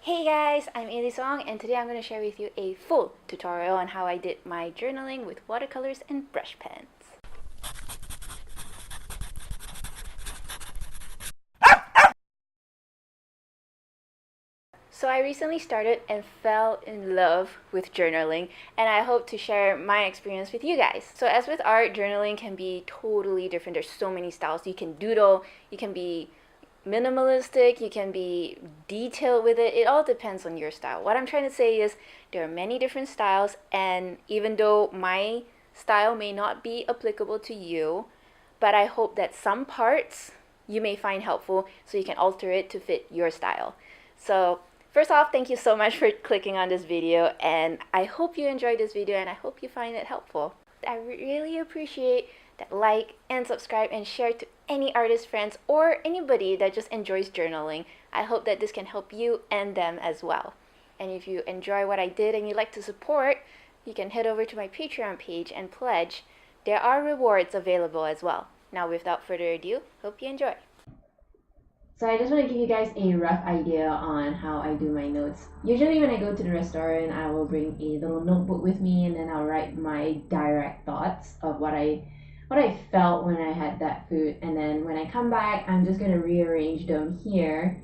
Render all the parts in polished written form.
Hey guys, I'm Eli Song and today I'm going to share with you a full tutorial on how I did my journaling with watercolors and brush pens. So I recently started and fell in love with journaling, and I hope to share my experience with you guys. So as with art, journaling can be totally different. There's so many styles. You can doodle, you can be minimalistic, you can be detailed with it. It all depends on your style. What I'm trying to say is there are many different styles, and even though my style may not be applicable to you, but I hope that some parts you may find helpful so you can alter it to fit your style. So first off, thank you so much for clicking on this video, and I hope you enjoyed this video and I hope you find it helpful. I really appreciate that like and subscribe and share to any artist friends or anybody that just enjoys journaling. I hope that this can help you and them as well. And if you enjoy what I did and you'd like to support, you can head over to my Patreon page and pledge. There are rewards available as well. Now without further ado, hope you enjoy. So I just want to give you guys a rough idea on how I do my notes. Usually when I go to the restaurant, I will bring a little notebook with me and then I'll write my direct thoughts of what I felt when I had that food. And then when I come back, I'm just going to rearrange them here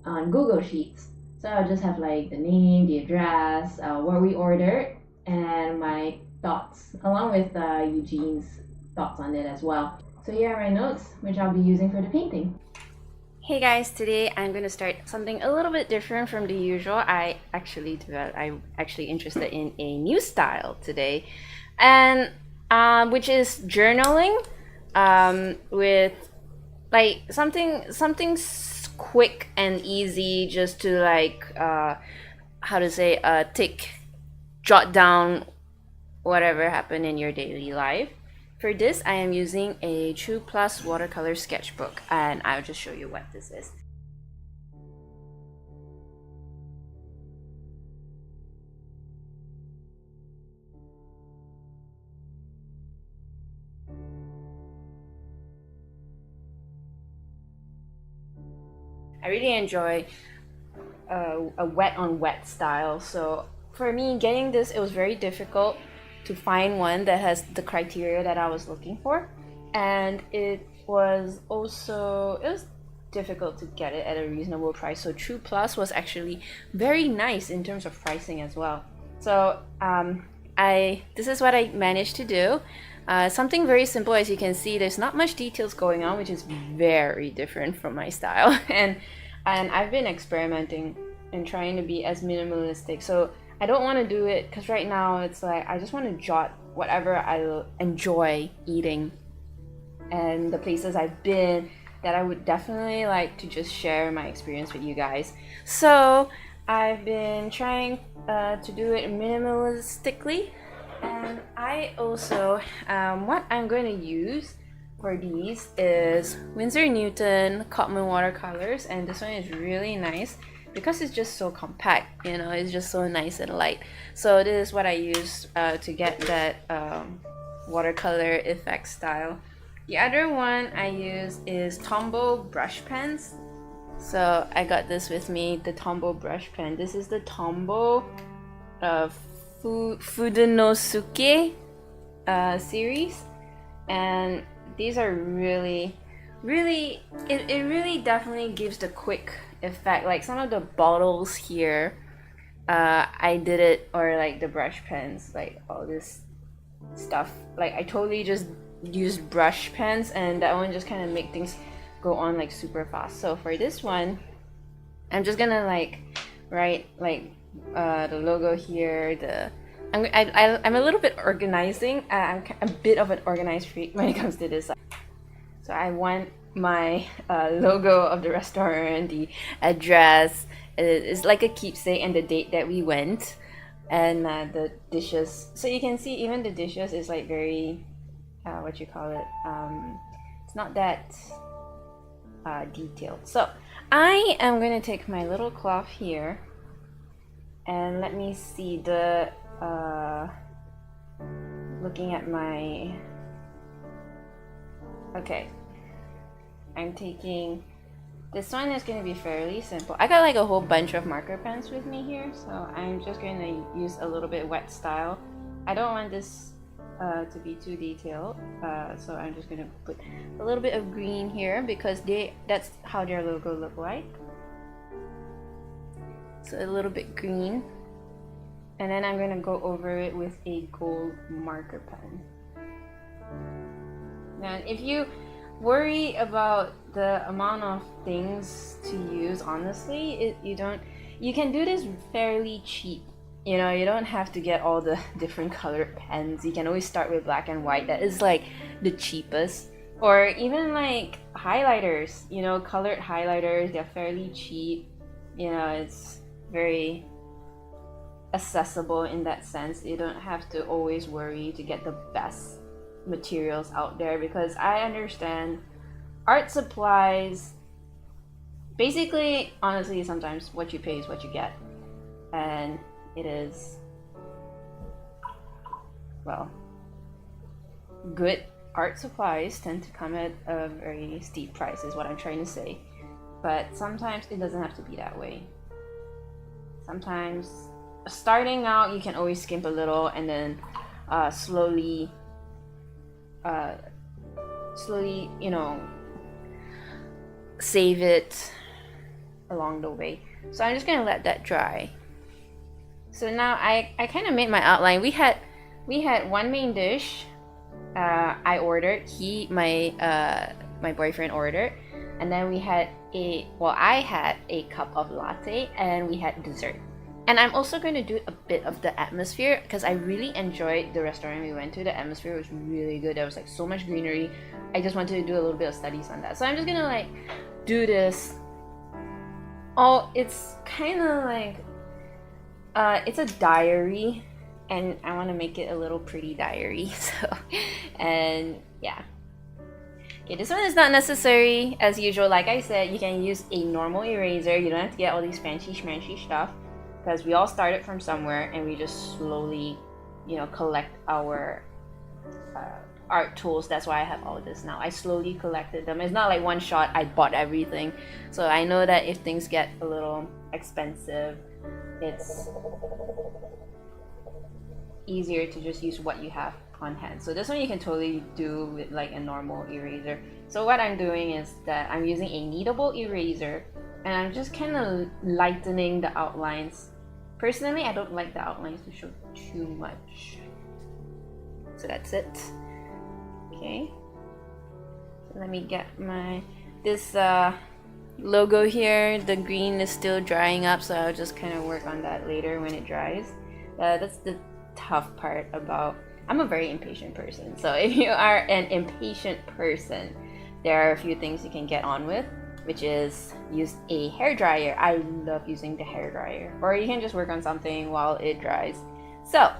on Google Sheets. So I'll just have like the name, the address, what we ordered, and my thoughts, along with Eugene's thoughts on it as well. So here are my notes, which I'll be using for the painting. Hey guys, today I'm going to start something a little bit different from the usual. I'm actually interested in a new style today, and which is journaling with like something quick and easy, just to like jot down whatever happened in your daily life. For this, I am using a True Plus watercolor sketchbook, and I'll just show you what this is. I really enjoy a wet on wet style, so for me getting this, it was very difficult to find one that has the criteria that I was looking for, and it was difficult to get it at a reasonable price. So True Plus was actually very nice in terms of pricing as well. So this is what I managed to do. Something very simple. As you can see, there's not much details going on, which is very different from my style. and I've been experimenting and trying to be as minimalistic. So I don't want to do it because right now it's like I just want to jot whatever I enjoy eating and the places I've been that I would definitely like to just share my experience with you guys. So I've been trying to do it minimalistically, and I also what I'm going to use for these is Winsor & Newton Cotman watercolors, and this one is really nice because it's just so compact, you know, it's just so nice and light. So this is what I use to get that watercolor effect style. The other one I use is Tombow brush pens. So I got this with me, the Tombow brush pen. This is the Tombow Fudenosuke series, and these are really it really definitely gives the quick effect. Like some of the bottles here, I did it, or like the brush pens, like all this stuff, like I totally just used brush pens, and that one just kind of make things go on like super fast. So for this one, I'm just gonna like write like the logo here. I'm a little bit organizing. I'm a bit of an organized freak when it comes to this. So I want my logo of the restaurant, the address, it's like a keepsake, and the date that we went, and the dishes. So you can see even the dishes is like very it's not that detailed. So I am going to take my little cloth here, and let me see the looking at my I'm taking This one is going to be fairly simple. I got like a whole bunch of marker pens with me here, so I'm just going to use a little bit wet style. I don't want this to be too detailed, so I'm just going to put a little bit of green here because that's how their logo look like. So a little bit green, and then I'm going to go over it with a gold marker pen. Now if you worry about the amount of things to use, honestly, you can do this fairly cheap. You know, you don't have to get all the different colored pens. You can always start with black and white. That is like the cheapest. Or even like highlighters, you know, colored highlighters, they're fairly cheap. You know, it's very accessible in that sense. You don't have to always worry to get the best materials out there, because I understand art supplies, basically, honestly, sometimes what you pay is what you get, and it is, well, good art supplies tend to come at a very steep price is what I'm trying to say, but sometimes it doesn't have to be that way. Sometimes starting out you can always skimp a little and then slowly, you know, save it along the way. So I'm just gonna let that dry. So now I kind of made my outline. We had one main dish. I ordered. My boyfriend ordered, and then we had I had a cup of latte, and we had dessert. And I'm also going to do a bit of the atmosphere because I really enjoyed the restaurant we went to. The atmosphere was really good. There was like so much greenery. I just wanted to do a little bit of studies on that. So I'm just gonna like do this. Oh, it's kind of like it's a diary, and I want to make it a little pretty diary. So, and yeah. Okay, this one is not necessary as usual. Like I said, you can use a normal eraser. You don't have to get all these fancy schmancy stuff, because we all started from somewhere and we just slowly, you know, collect our art tools. That's why I have all of this now. I slowly collected them. It's not like one shot I bought everything. So I know that if things get a little expensive, it's easier to just use what you have on hand. So this one you can totally do with like a normal eraser. So what I'm doing is that I'm using a kneadable eraser, and I'm just kind of lightening the outlines. Personally, I don't like the outlines to show too much. So that's it. Okay. So let me get this logo here. The green is still drying up, so I'll just kind of work on that later when it dries. That's the tough part about... I'm a very impatient person. So if you are an impatient person, there are a few things you can get on with, which is use a hairdryer. I love using the hairdryer. Or you can just work on something while it dries. So,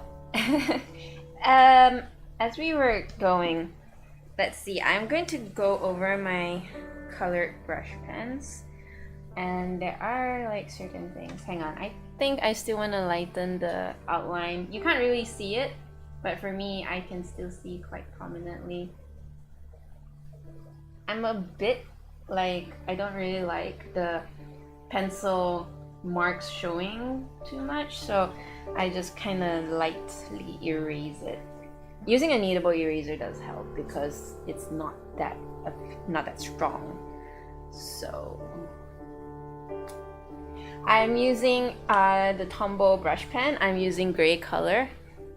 as we were going, let's see, I'm going to go over my colored brush pens. And there are like certain things. Hang on, I think I still want to lighten the outline. You can't really see it, but for me, I can still see quite prominently. I'm a bit like, I don't really like the pencil marks showing too much, so I just kind of lightly erase it. Using a kneadable eraser does help because it's not that strong. So I'm using the Tombow brush pen. I'm using gray color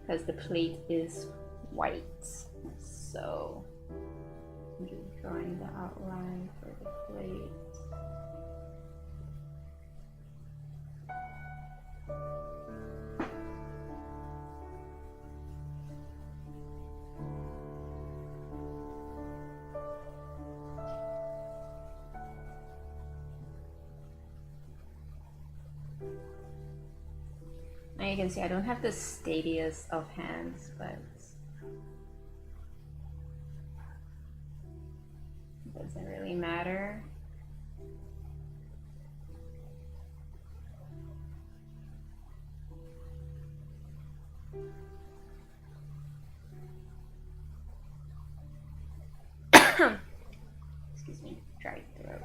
because the plate is white. So I'm just drawing the outline for the plate. Now you can see I don't have the steadiest of hands, but it doesn't really matter. Excuse me, dry throat.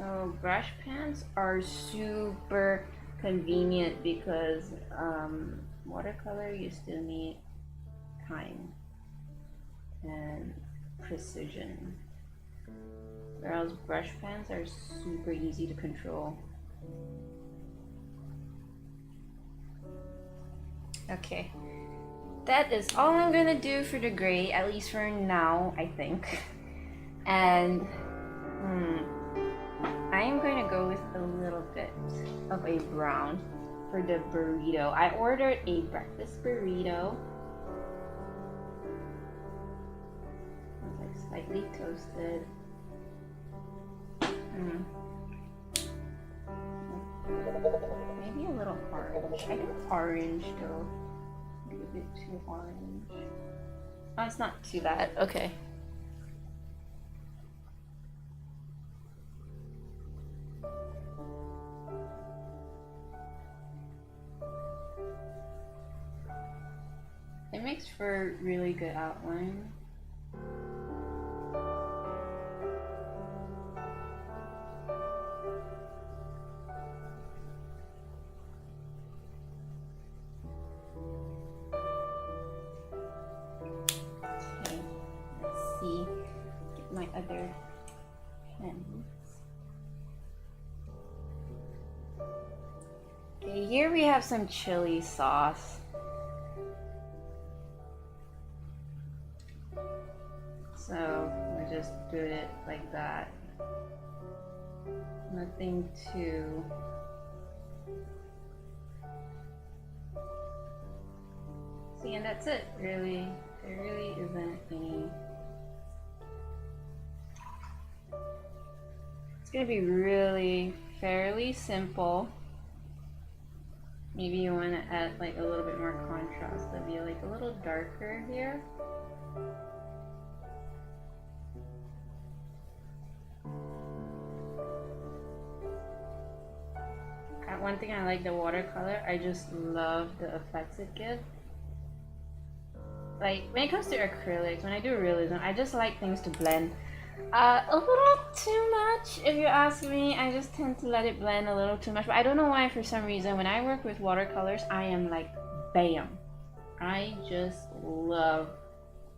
So brush pens are super convenient because watercolor you still need time and precision, whereas brush pens are super easy to control. Okay, that is all I'm gonna do for the gray, at least for now, I think. And I am going to go with a little bit of a brown for the burrito. I ordered a breakfast burrito. It's like slightly toasted. Maybe a little orange. I think orange though. Maybe a bit too orange. Oh, it's not too bad. Okay. It makes for really good outline. Okay, let's see. Get my other pens. Okay, here we have some chili sauce. So we just do it like that. Nothing too see, and that's it. Really, there really isn't any. It's gonna be really fairly simple. Maybe you want to add like a little bit more contrast. That'd be like a little darker here. One thing I like the watercolor, I just love the effects it gives. Like when it comes to acrylics, when I do realism, I just like things to blend a little too much. If you ask me, I just tend to let it blend a little too much. But I don't know why, for some reason, when I work with watercolors, I am like, bam. I just love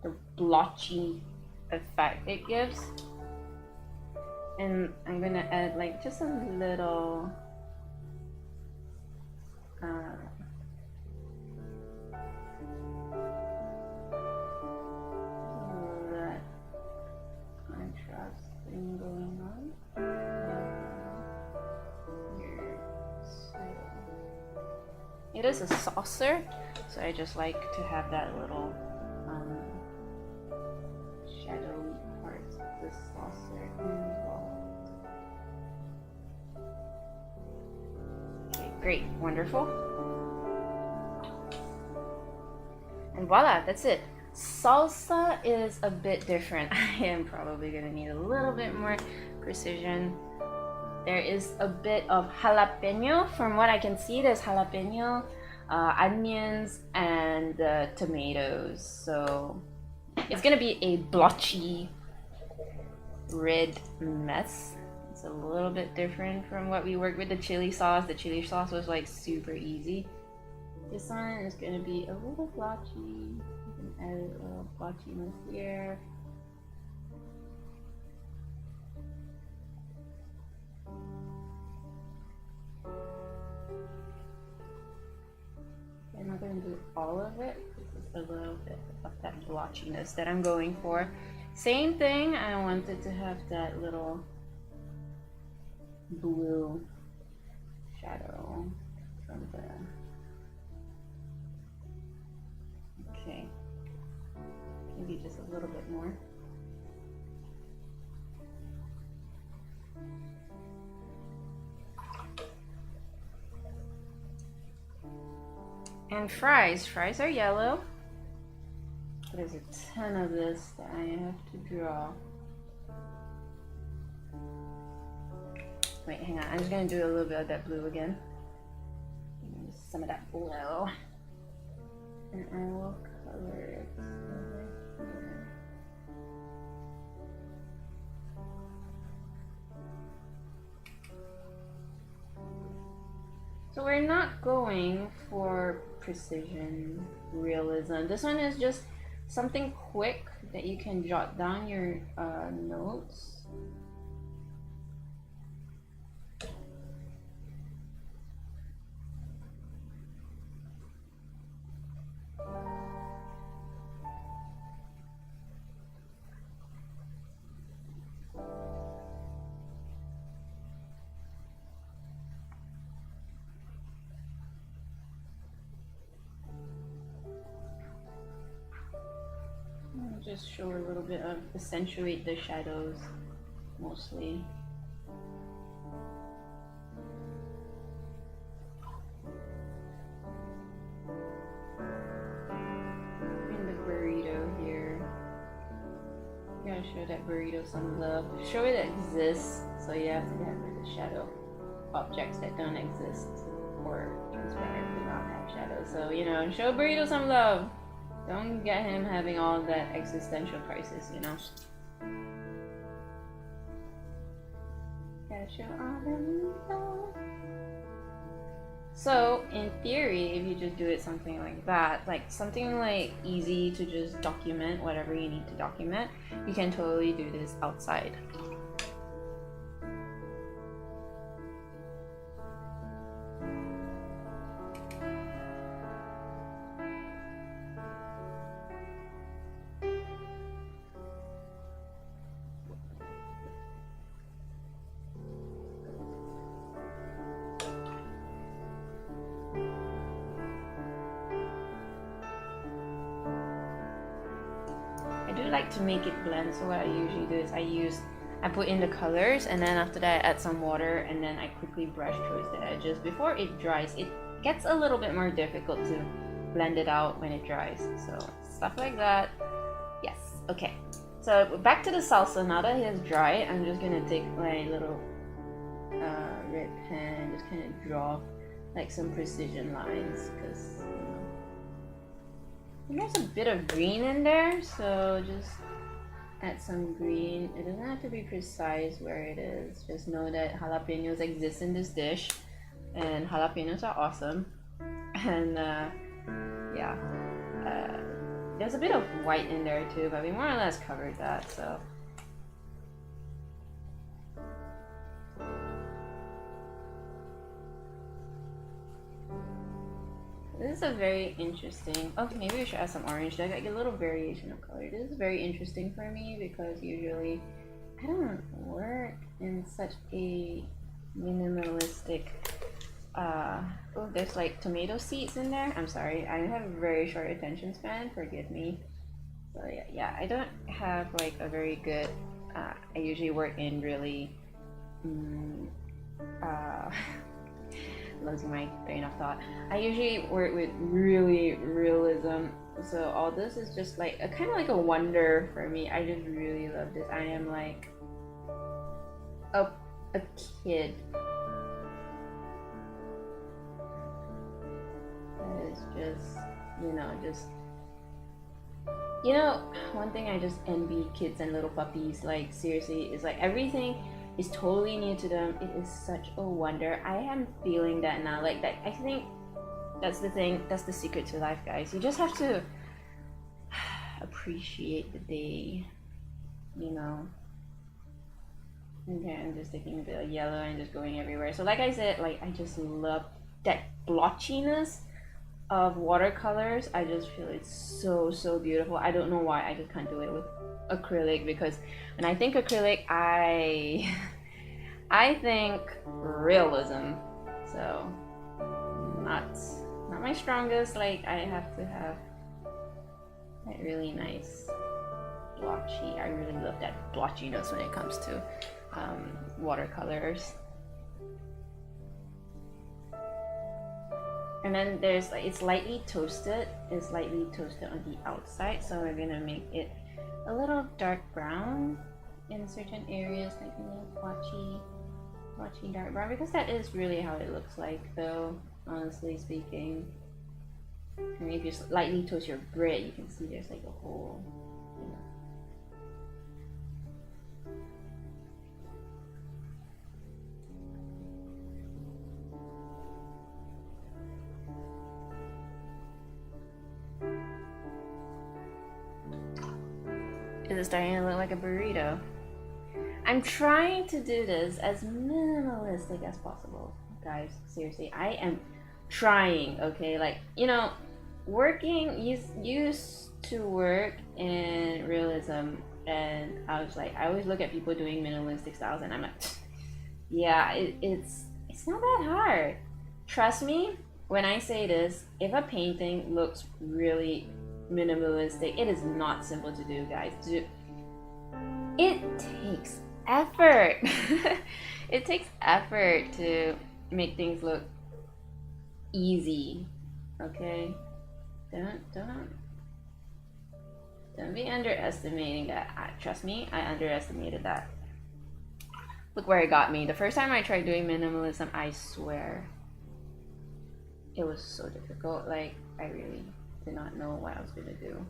the blotchy effect it gives. And I'm gonna add like just a little that contrast thing going on here. So it is a saucer, so I just like to have that little shadowy parts of the saucer involved. Okay, great, wonderful. And voila, that's it. Salsa is a bit different. I am probably gonna need a little bit more precision. There is a bit of jalapeno. From what I can see, there's jalapeno, onions, and tomatoes. So it's gonna be a blotchy red mess. It's a little bit different from what we worked with the chili sauce. The chili sauce was like super easy. This one is going to be a little blotchy. You can add a little blotchiness here. I'm not going to do all of it. This is a little bit of that blotchiness that I'm going for. Same thing, I wanted to have that little blue shadow from the. Okay, maybe just a little bit more. And fries. Fries are yellow. There's a ton of this that I have to draw. Wait, hang on. I'm just gonna do a little bit of that blue again. Some of that blue. And I will color it over here. So we're not going for precision realism. This one is just something quick that you can jot down your notes. Just show a little bit of accentuate the shadows mostly. In the burrito here, you gotta show that burrito some love. Show it exists, so you have to have the shadow objects that don't exist or transparent do not have shadows. So you know, show burrito some love. Don't get him having all that existential crisis, you know. Gotta show all the love. So, in theory, if you just do it something like that, like something like easy to just document whatever you need to document, you can totally do this outside. Like to make it blend, so what I usually do is I put in the colors, and then after that I add some water, and then I quickly brush towards the edges. Before it dries, it gets a little bit more difficult to blend it out when it dries, so stuff like that. Yes, okay, so back to the salsa. Now that it is dry, I'm just gonna take my little red pen and just kind of draw like some precision lines, because and there's a bit of green in there, so just add some green. It doesn't have to be precise where it is. Just know that jalapenos exist in this dish, and jalapenos are awesome. And yeah, there's a bit of white in there too, but we more or less covered that, so. This is a very interesting, oh, maybe we should add some orange. I get a little variation of color. This is very interesting for me because usually I don't work in such a minimalistic, oh, there's like tomato seeds in there. I'm sorry, I have a very short attention span, forgive me. So yeah, I don't have like a very good, I usually work in really, losing my train of thought. I usually work with really realism, so all this is just like a kind of like a wonder for me. I just really love this. I am like a kid that is just, you know, one thing I just envy kids and little puppies, like seriously, is like everything is totally new to them. It is such a wonder. I am feeling that now. Like that, I think that's the thing. That's the secret to life, guys. You just have to appreciate the day. You know. Okay, I'm just taking a bit of yellow and just going everywhere. So, like I said, like I just love that blotchiness of watercolors. I just feel it's so beautiful. I don't know why. I just can't do it with acrylic, because when I think acrylic, I think realism. So not my strongest. Like I have to have that really nice blotchy. I really love that blotchiness when it comes to watercolors. And then there's like it's lightly toasted. It's lightly toasted on the outside, so we're gonna make it a little dark brown in certain areas, like a little blotchy dark brown, because that is really how it looks like, though, honestly speaking. And if you lightly toast your bread, you can see there's like a hole, you know. This is starting to look like a burrito. I'm trying to do this as minimalistic as possible, guys. Seriously, I am trying, okay? Like, you know, working, used to work in realism, and I was like, I always look at people doing minimalistic styles, and I'm like, yeah, it's not that hard. Trust me when I say this, if a painting looks really minimalistic, it is not simple to do, guys. It takes effort. It takes effort to make things look easy. Okay, don't be underestimating that. Trust me, I underestimated that. Look where it got me. The first time I tried doing minimalism, I swear it was so difficult. Like, I really did not know what I was gonna do.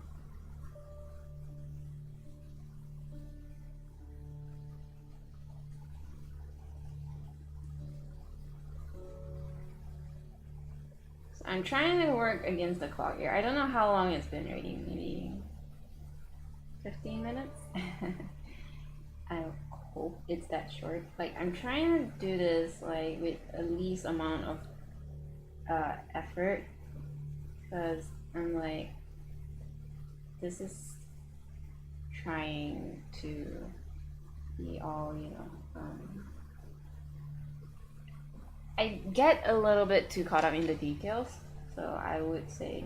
So I'm trying to work against the clock here. I don't know how long it's been already. Maybe 15 minutes? I hope it's that short. Like, I'm trying to do this like with the least amount of effort, because I'm like, this is trying to be all, you know, I get a little bit too caught up in the details, so I would say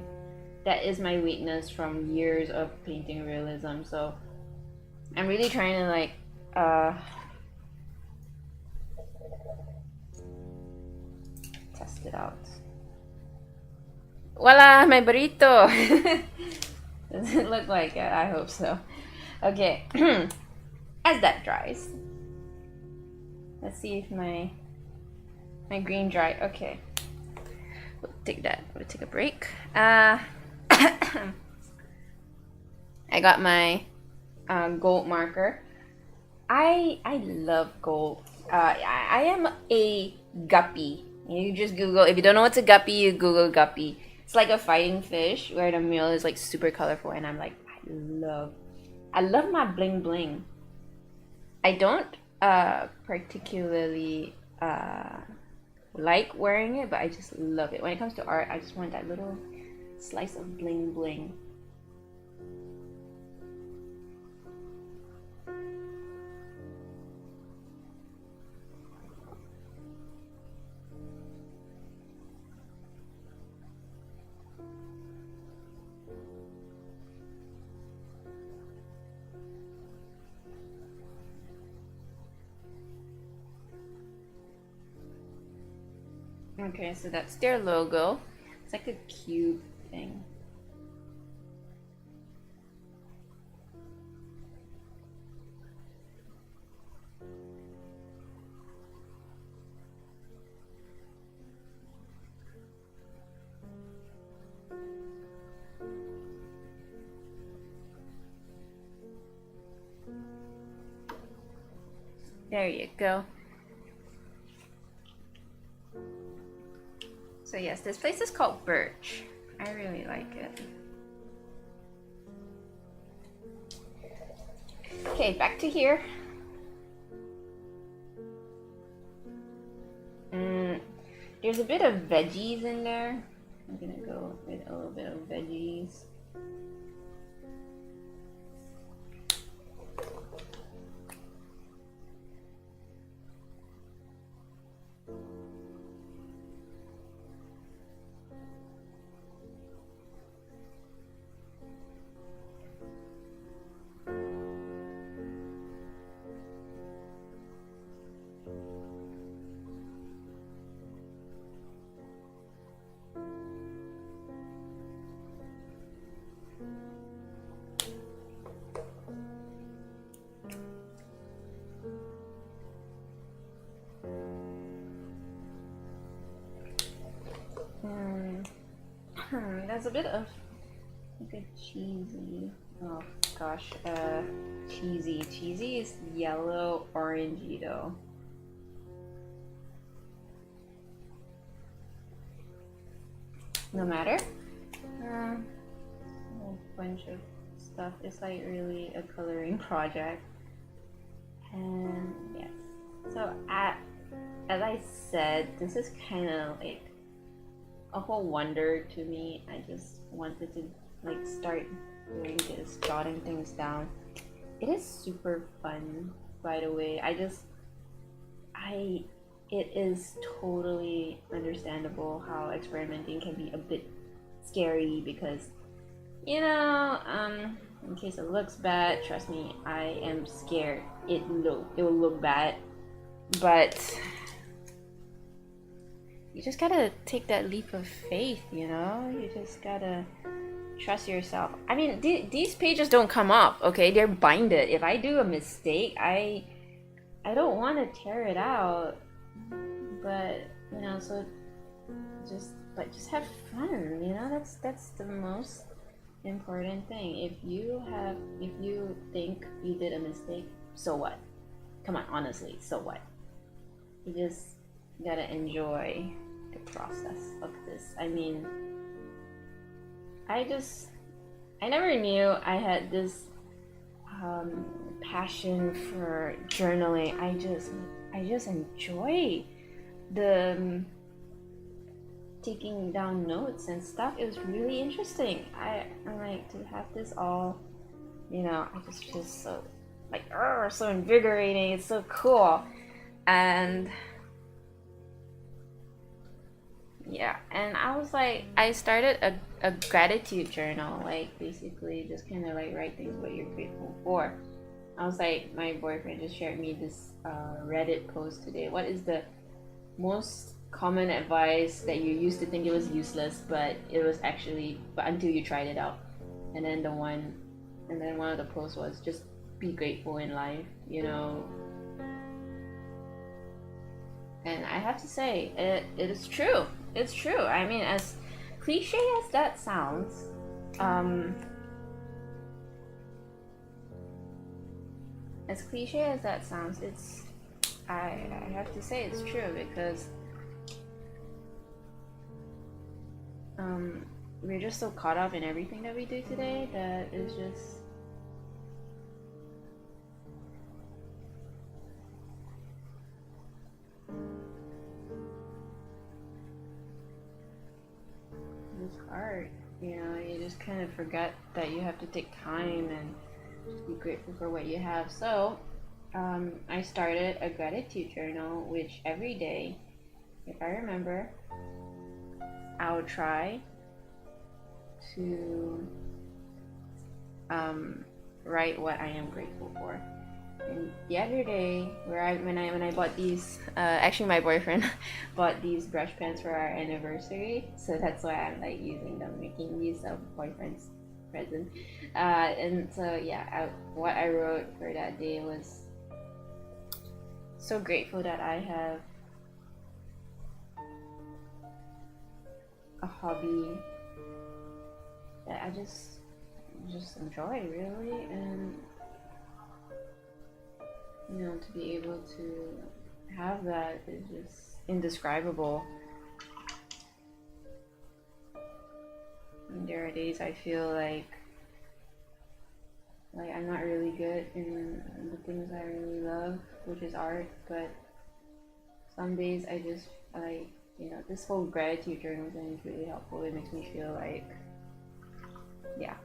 that is my weakness from years of painting realism. So I'm really trying to like test it out. Voila, my burrito. Does it look like it? I hope so. Okay. As that dries, let's see if my green dry. Okay, we'll take that. We'll take a break. I got my gold marker. I love gold. I am a guppy. You just Google. If you don't know what's a guppy, you Google guppy. It's like a fighting fish where the meal is like super colorful, and I'm like, I love my bling bling. I don't particularly like wearing it, but I just love it. When it comes to art, I just want that little slice of bling bling. Okay, so that's their logo. It's like a cube thing. There you go. So yes, this place is called Birch. I really like it. Okay, back to here. There's a bit of veggies in there. I'm gonna go with a little bit of veggies. There's a bit of like a cheesy, oh gosh, cheesy. Cheesy is yellow orangey though. No matter. A whole bunch of stuff. It's like really a coloring project. And yes, so as I said, this is kind of like a whole wonder to me. I just wanted to like start doing this, jotting things down. It is super fun, by the way. It is totally understandable how experimenting can be a bit scary because, you know, in case it looks bad, trust me, I am scared it will look bad, but you just gotta take that leap of faith, you know? You just gotta trust yourself. I mean, these pages don't come up, okay? They're binded. If I do a mistake, I don't want to tear it out, but you know, so just have fun, you know? That's the most important thing. If you think you did a mistake, so what? Come on, honestly, so what? You just gotta enjoy the process of this. I mean, I never knew I had this passion for journaling. I just enjoy the taking down notes and stuff. It was really interesting. I'm like, to have this all, you know, I just feel so like so invigorating. It's so cool. And yeah, and I was like, I started a gratitude journal, like basically just kind of like write things what you're grateful for. I was like, my boyfriend just shared me this Reddit post today. What is the most common advice that you used to think it was useless, but it was actually, but until you tried it out? And then one of the posts was just be grateful in life, you know. And I have to say, it is true. It's true. I mean, as cliche as that sounds, it's I have to say it's true because we're just so caught up in everything that we do today that it's just hard, you know. You just kind of forget that you have to take time and just be grateful for what you have. So I started a gratitude journal, which every day, if I remember, I'll try to write what I am grateful for. And the other day, when I bought these, actually my boyfriend bought these brush pens for our anniversary, so that's why I'm like using them, making use of boyfriend's present. And so yeah, what I wrote for that day was so grateful that I have a hobby that I just enjoy really, and you know, to be able to have that is just indescribable. And there are days I feel like I'm not really good in the things I really love, which is art, but some days I just like, you know, this whole gratitude journal thing is really helpful. It makes me feel like, yeah,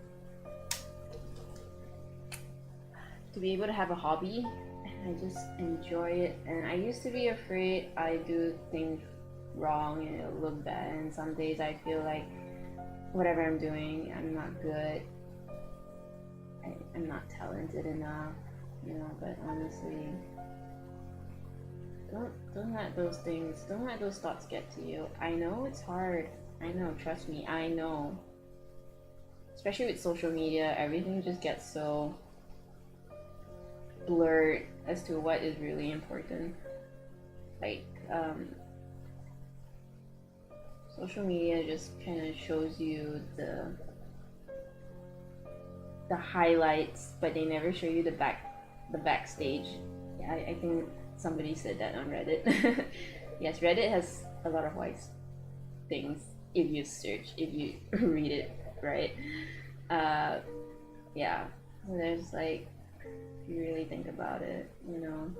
to be able to have a hobby, and I just enjoy it. And I used to be afraid I do things wrong and it'll look bad, and some days I feel like whatever I'm doing, I'm not good, I'm not talented enough, you know. But honestly, don't let those thoughts get to you. I know it's hard, I know, trust me, I know. Especially with social media, everything just gets so blurred as to what is really important. Like social media just kind of shows you the highlights, but they never show you the backstage. Yeah, I think somebody said that on Reddit. Yes, Reddit has a lot of wise things if you read it right. yeah, there's like, if you really think about it, you know.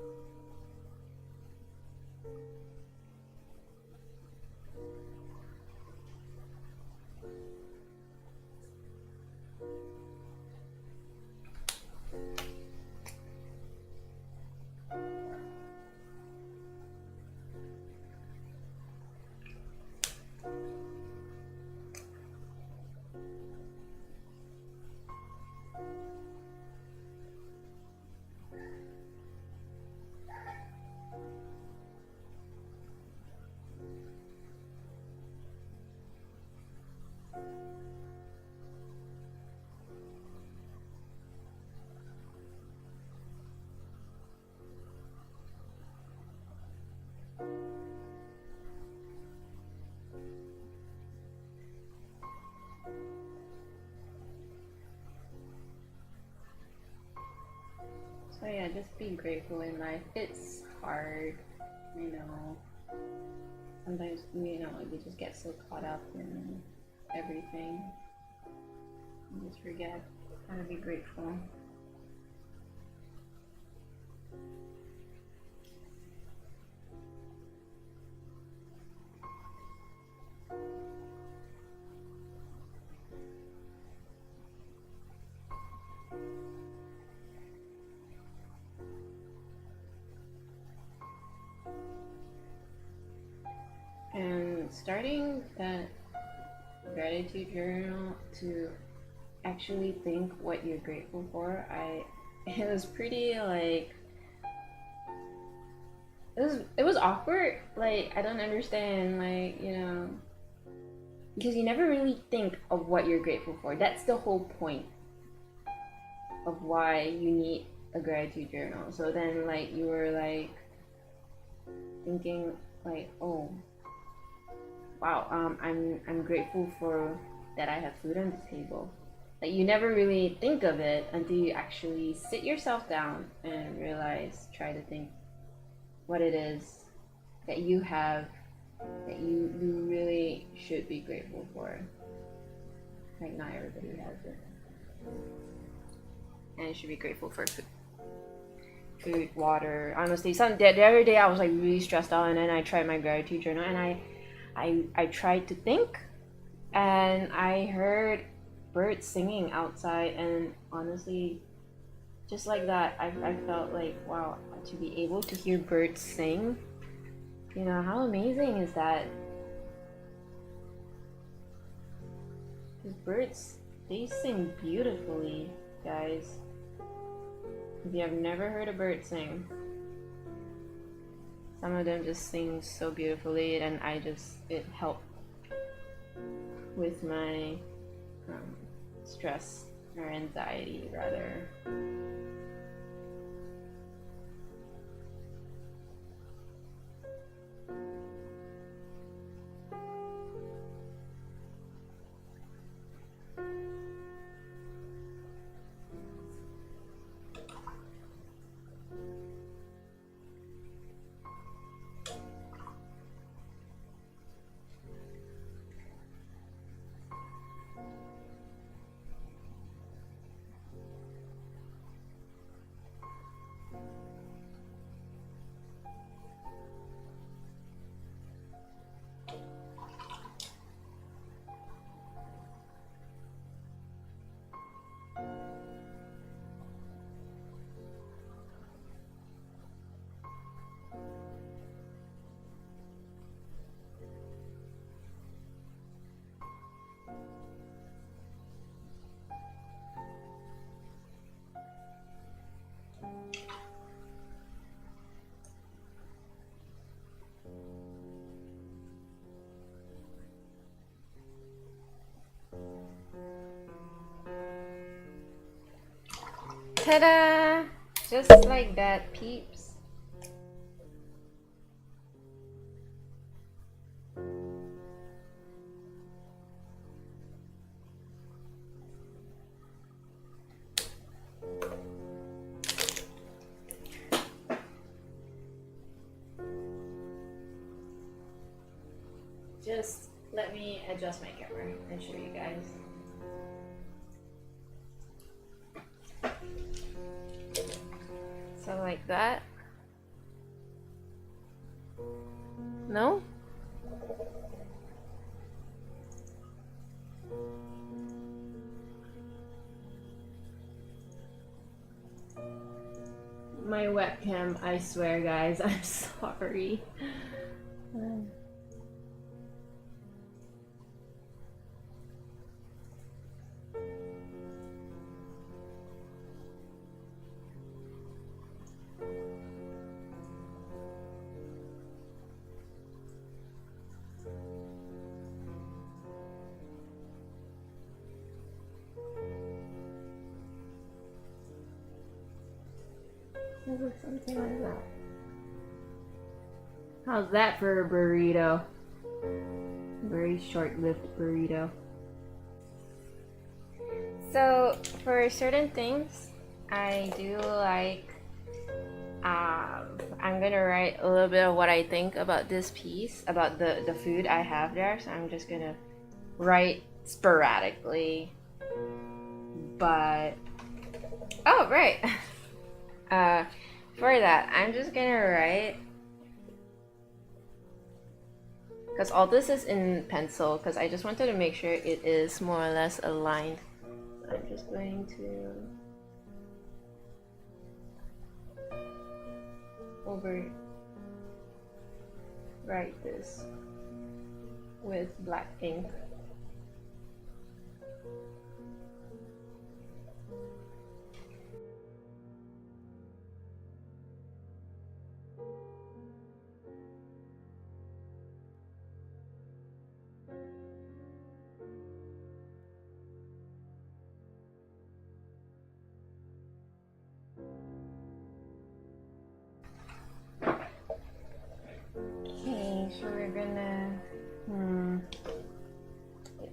So yeah, just be grateful in life. It's hard, you know. Sometimes, you know, you just get so caught up in everything. You just forget how to be grateful. And starting that gratitude journal to actually think what you're grateful for, it was pretty like, it was awkward. Like, I don't understand, like, you know, because you never really think of what you're grateful for. That's the whole point of why you need a gratitude journal. So then, like, you were like thinking like, oh wow, I'm grateful for that I have food on the table. Like, you never really think of it until you actually sit yourself down and realize, try to think what it is that you have that you really should be grateful for. Like, not everybody has it. And you should be grateful for food, water. Honestly, the other day I was like really stressed out, and then I tried my gratitude journal, and I tried to think, and I heard birds singing outside, and honestly, just like that, I felt like, wow, to be able to hear birds sing, you know, how amazing is that? Because birds, they sing beautifully, guys. If you have never heard a bird sing, some of them just sing so beautifully, and it helped with my stress or anxiety, rather. Ta-da! Just like that, peeps. Just let me adjust my camera and show you guys. like that? No? My webcam, I swear guys, I'm sorry. Something like that. How's that for a burrito? Very short-lived burrito. So for certain things, I do like. I'm gonna write a little bit of what I think about this piece, about the food I have there. So I'm just gonna write sporadically. But oh right. For that, I'm just gonna write, because all this is in pencil, because I just wanted to make sure it is more or less aligned. So I'm just going to overwrite this with black ink. Okay, so we're gonna yes.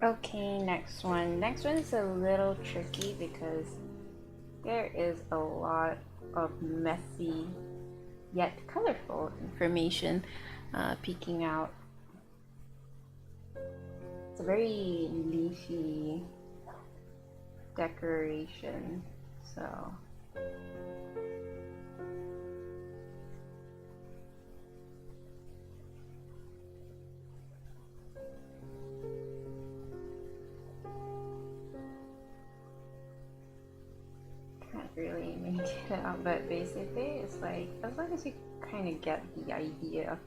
Okay, next one. Next one is a little tricky because there is a lot of messy yet colorful information peeking out. It's a very leafy decoration, so really make it out, but basically it's like, as long as you kind of get the idea.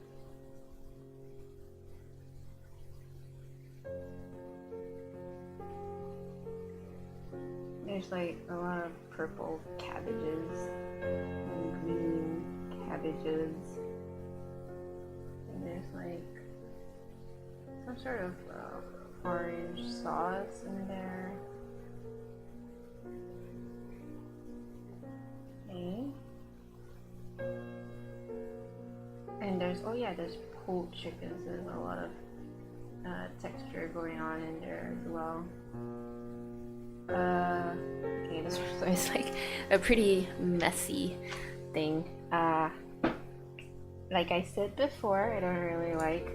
There's like a lot of purple cabbages and green cabbages, and there's like some sort of orange sauce in there. And there's, oh yeah, there's pulled chickens. There's a lot of texture going on in there as well. Okay, this is like a pretty messy thing. Like I said before, I don't really like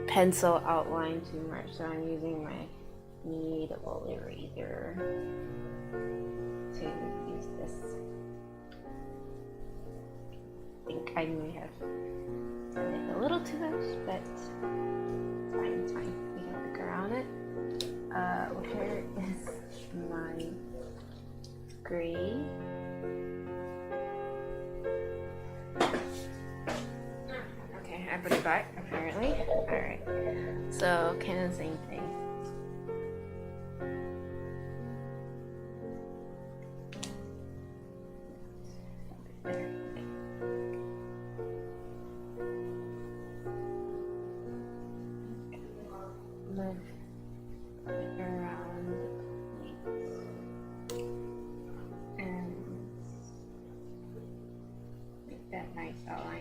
pencil outline too much, so I'm using my kneadable eraser to use this. I think I may have done it a little too much, but it's fine, it's fine. We can work around it. Where is my gray? Okay, I put it back apparently. Alright, so kind of the same thing.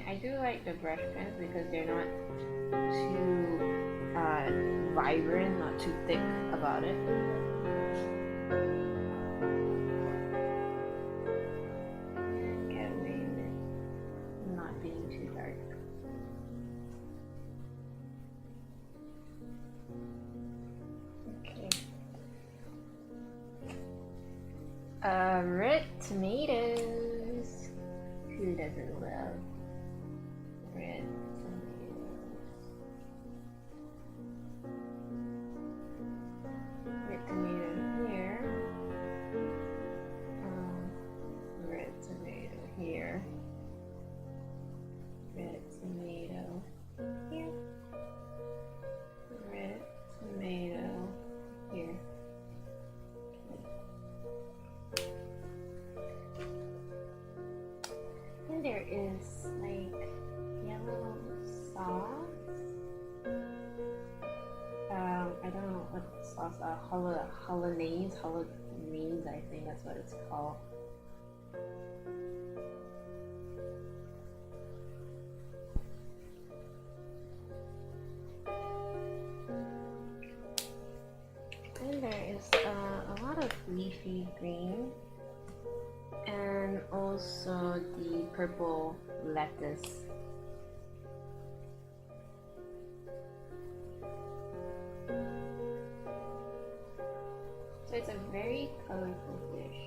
I do like the brush pens because they're not too vibrant, not too thick about it. And get away with not being too dark. Okay. Red tomatoes. Who doesn't love red tomatoes? Red tomato here. Red tomato here. Red tomato here. Red tomato here. And there is like yellow sauce. I don't know what the sauce are. Hollandaise, I think that's what it's called. And there is a lot of leafy green. And also the purple lettuce. So it's a very colorful dish.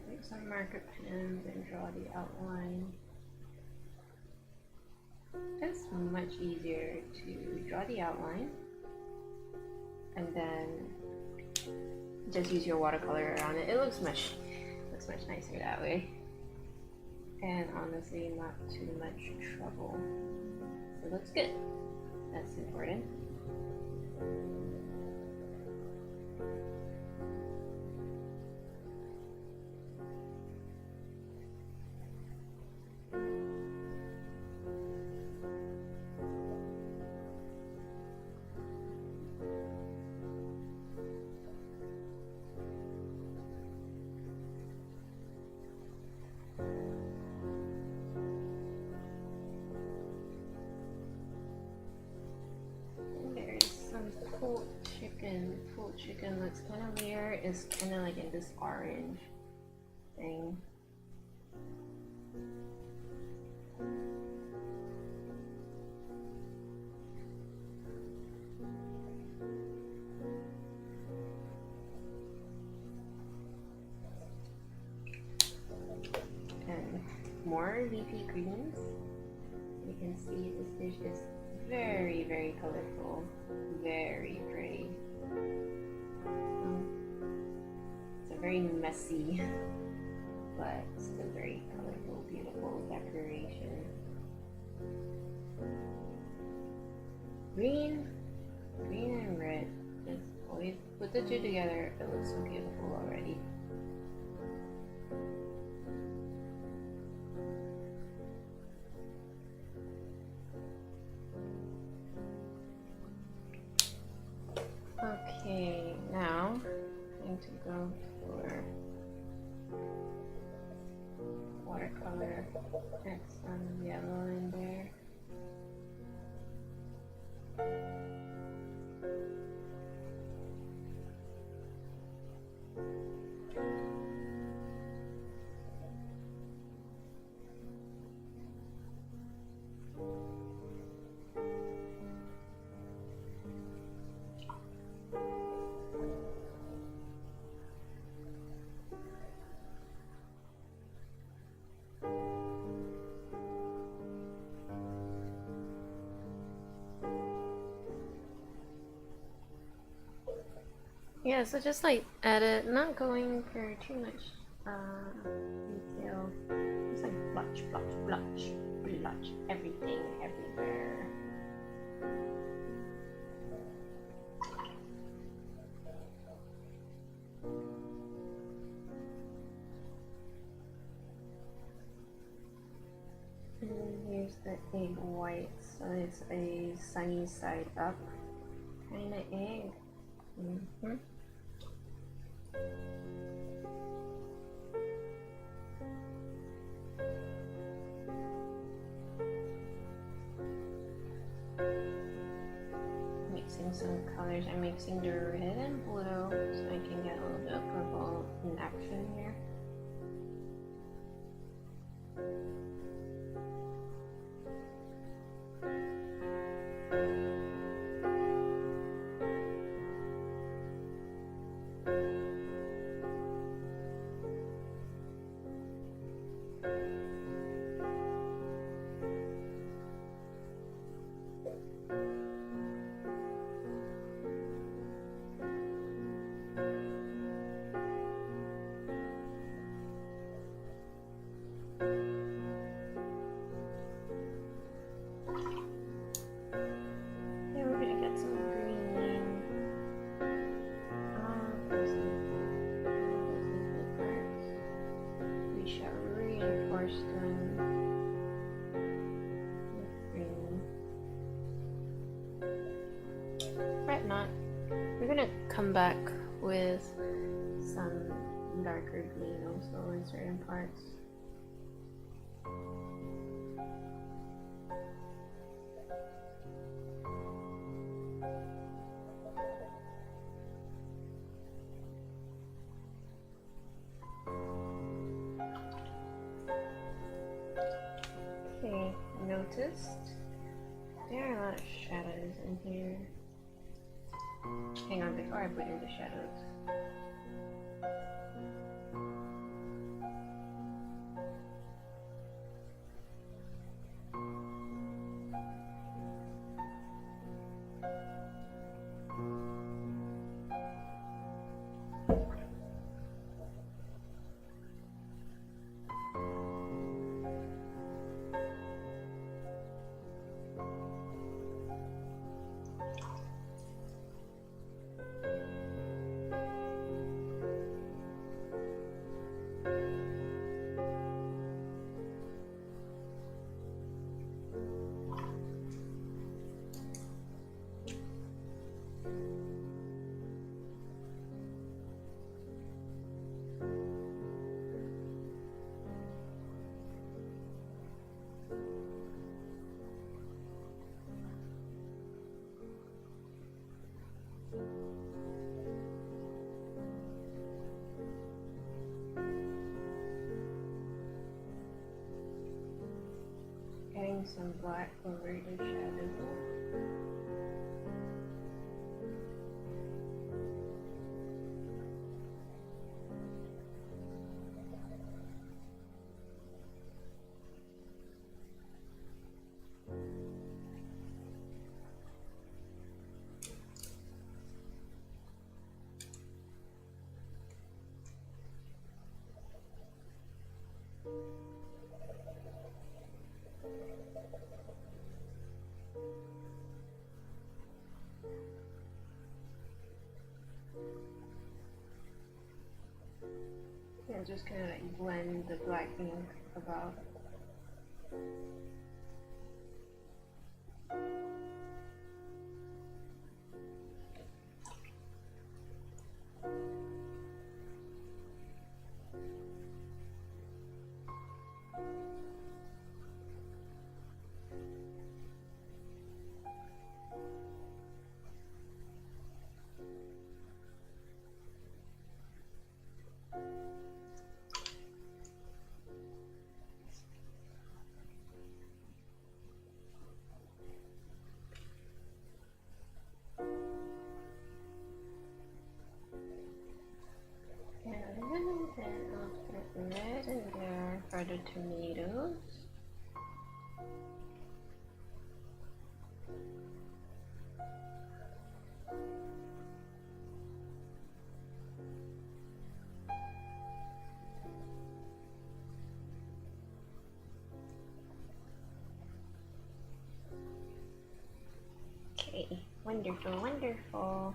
Take some marker pens and draw the outline. It's much easier to draw the outline and then just use your watercolor around it. It looks much nicer that way. And honestly, not too much trouble. It looks good. That's important. Pulled chicken looks kind of weird. It's kind of like in this orange thing. And more leafy greens. You can see this dish is very, very colorful, very pretty. It's a very messy, but still very colorful, beautiful decoration. Green and red. Just always put put the two together, it looks so beautiful already. Okay, now I'm going to go for watercolor. Add some yellow in there. Yeah, so just like edit, not going for too much detail. Just like blotch, blotch, blotch, blotch, everything, everywhere. And then here's the egg white, so it's a sunny side up kind of egg. Mixing some colors. I'm mixing the red and blue so I can get a little bit of purple in action here. We're gonna come back with some darker green also in certain parts. Okay, noticed there are a lot of shadows in here. Hang on, before I put in the shadows. Adding some black over the shadow. I'll just kind of like blend the black ink above. And I'll put red in there for the tomatoes. Okay, wonderful, wonderful.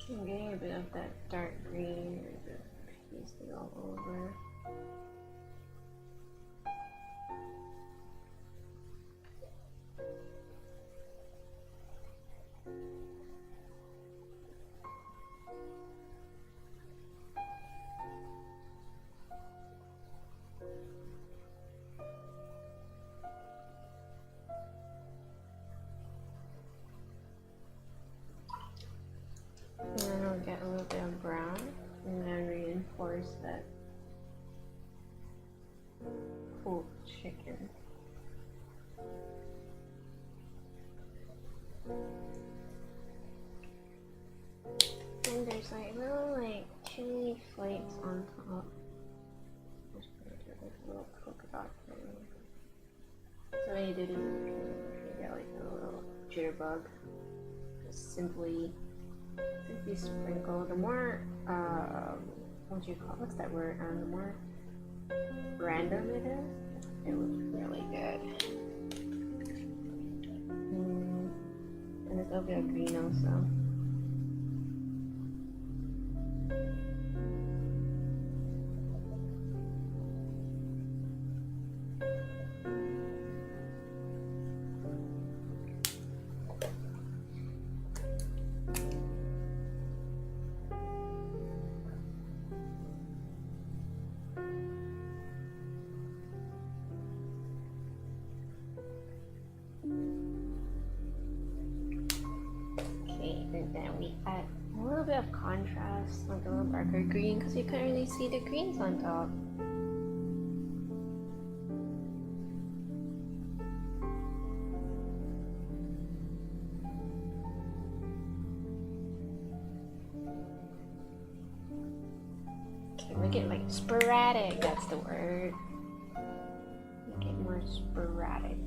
I'm getting a bit of that dark green and just paste it all over. And then I'll get a little bit of brown and then reinforce that cool chicken. And there's like little like chili flakes on top. Just put it like a little polka dot thing. So when you do this, you get like a little jitterbug. Just simply sprinkle. The more what do you call, what's that word? The more random it is, it looks really good. And there's a little bit of green also. And then we add a little bit of contrast, like a little darker green, because you can't really see the greens on top. Okay, make it like sporadic, that's the word. Make it more sporadic.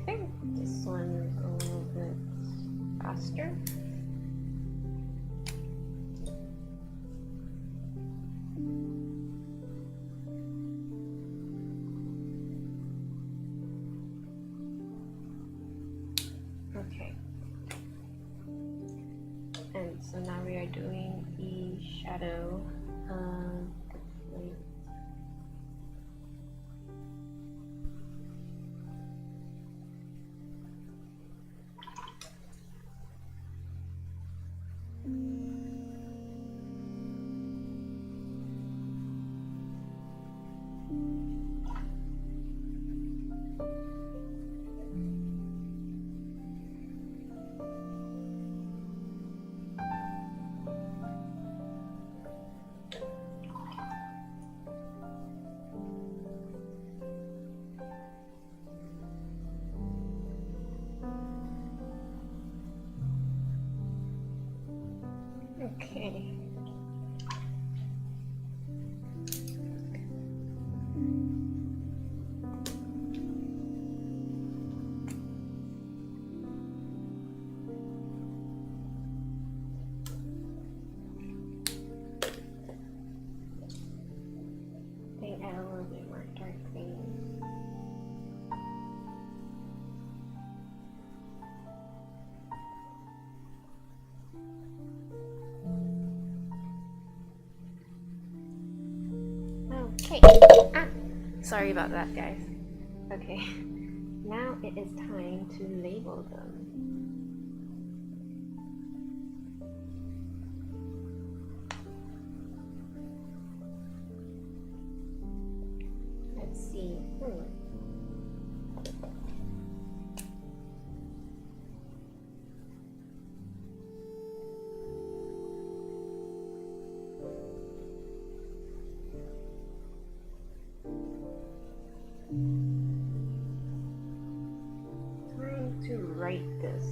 think this one is a little bit faster. Okay. And so now we are doing the shadow. Okay. They add a little bit more dark green. Okay. Sorry about that, guys. Okay. Now it is time to label them. Let's see. Time to write this.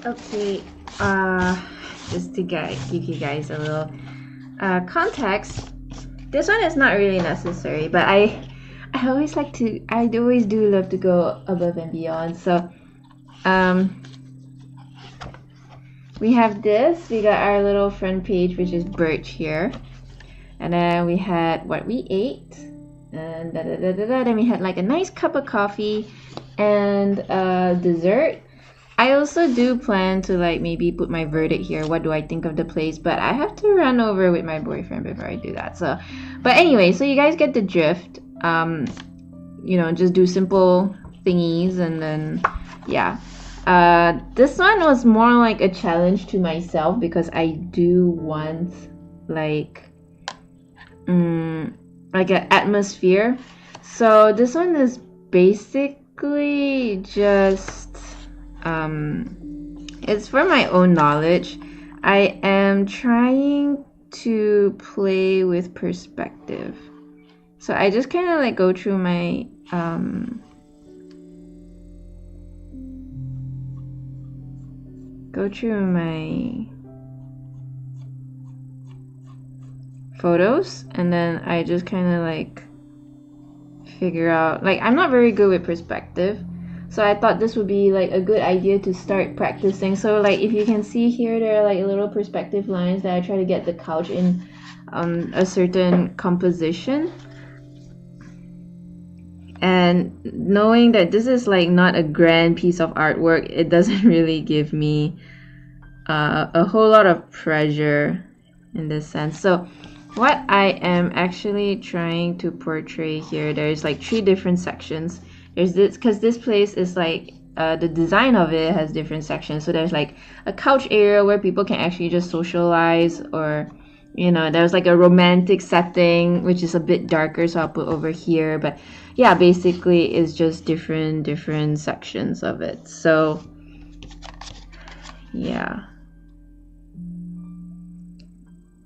Okay, just to give you guys a little context, this one is not really necessary, but I always like to, I always do love to go above and beyond. So we have this, we got our little front page, which is birch here, and then we had what we ate, and then we had like a nice cup of coffee and dessert. I also do plan to like maybe put my verdict here. What do I think of the place? But I have to run over with my boyfriend before I do that. So, but anyway, so you guys get the drift. You know, just do simple thingies, and then yeah. This one was more like a challenge to myself because I do want like an atmosphere. So this one is basically just it's for my own knowledge. I am trying to play with perspective. So I just kind of like go through my photos, and then I just kind of like figure out, like I'm not very good with perspective. So I thought this would be like a good idea to start practicing. So like if you can see here, there are like little perspective lines that I try to get the couch in a certain composition. And knowing that this is like not a grand piece of artwork, it doesn't really give me a whole lot of pressure in this sense. So what I am actually trying to portray here, there's like 3 different sections. There's this, because this place is like the design of it has different sections. So there's like a couch area where people can actually just socialize, or you know, there's like a romantic setting which is a bit darker, so I'll put over here. But yeah, basically it's just different sections of it. So yeah,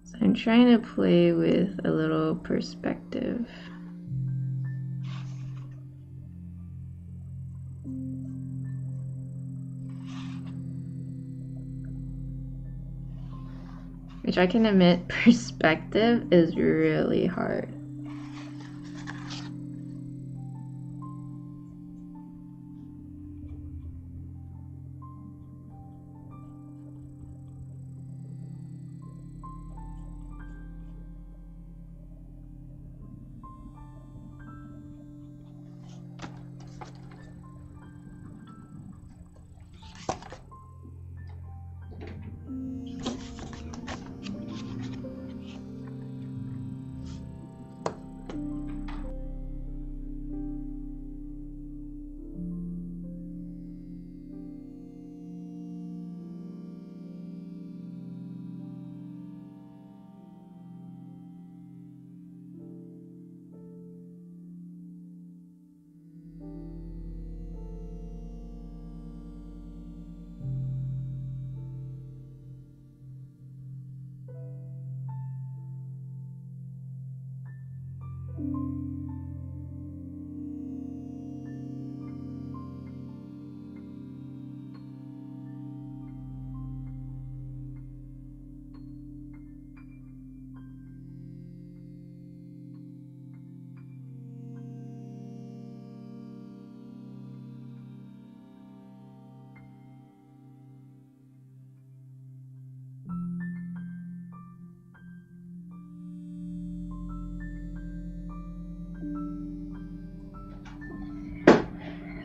so I'm trying to play with a little perspective. Which I can admit, perspective is really hard.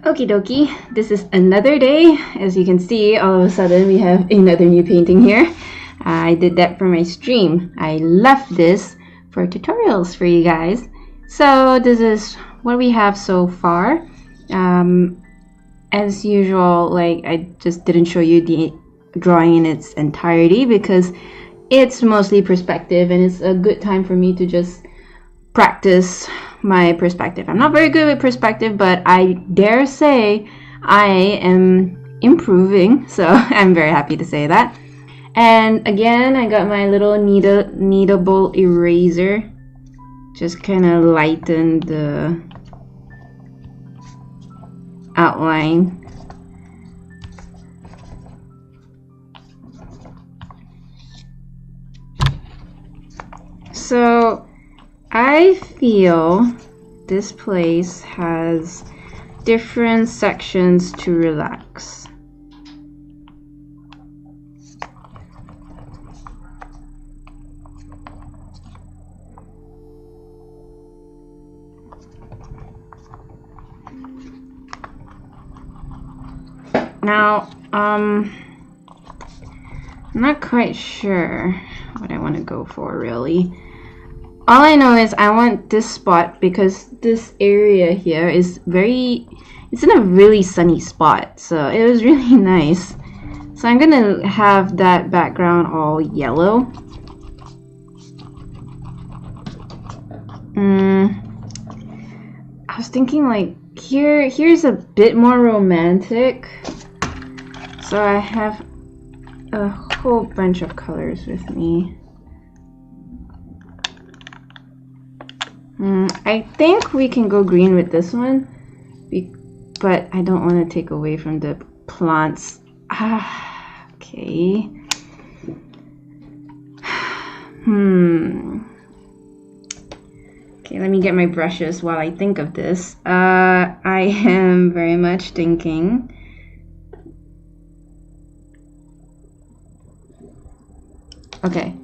Okie dokie, this is another day. As you can see, all of a sudden we have another new painting here. I did that for my stream. I left this for tutorials for you guys. So this is what we have so far. As usual, like, I just didn't show you the drawing in its entirety because it's mostly perspective and it's a good time for me to just practice my perspective. I'm not very good with perspective, but I dare say I am improving, so I'm very happy to say that. And again, I got my little kneadable eraser, just kind of lighten the outline. So I feel this place has different sections to relax. Now, I'm not quite sure what I want to go for really. All I know is I want this spot because this area here is it's in a really sunny spot, so it was really nice. So I'm gonna have that background all yellow. I was thinking like here's a bit more romantic. So I have a whole bunch of colors with me. I think we can go green with this one, but I don't want to take away from the plants. Okay. Okay, let me get my brushes while I think of this. I am very much thinking. Okay,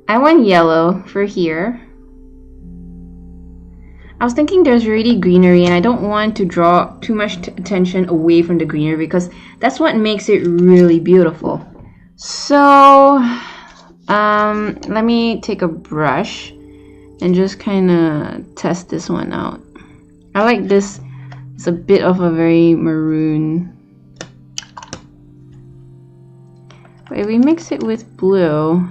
I want yellow for here. I was thinking there's already greenery and I don't want to draw too much attention away from the greenery because that's what makes it really beautiful. So let me take a brush and just kind of test this one out. I like this. It's a bit of a very maroon. But if we mix it with blue,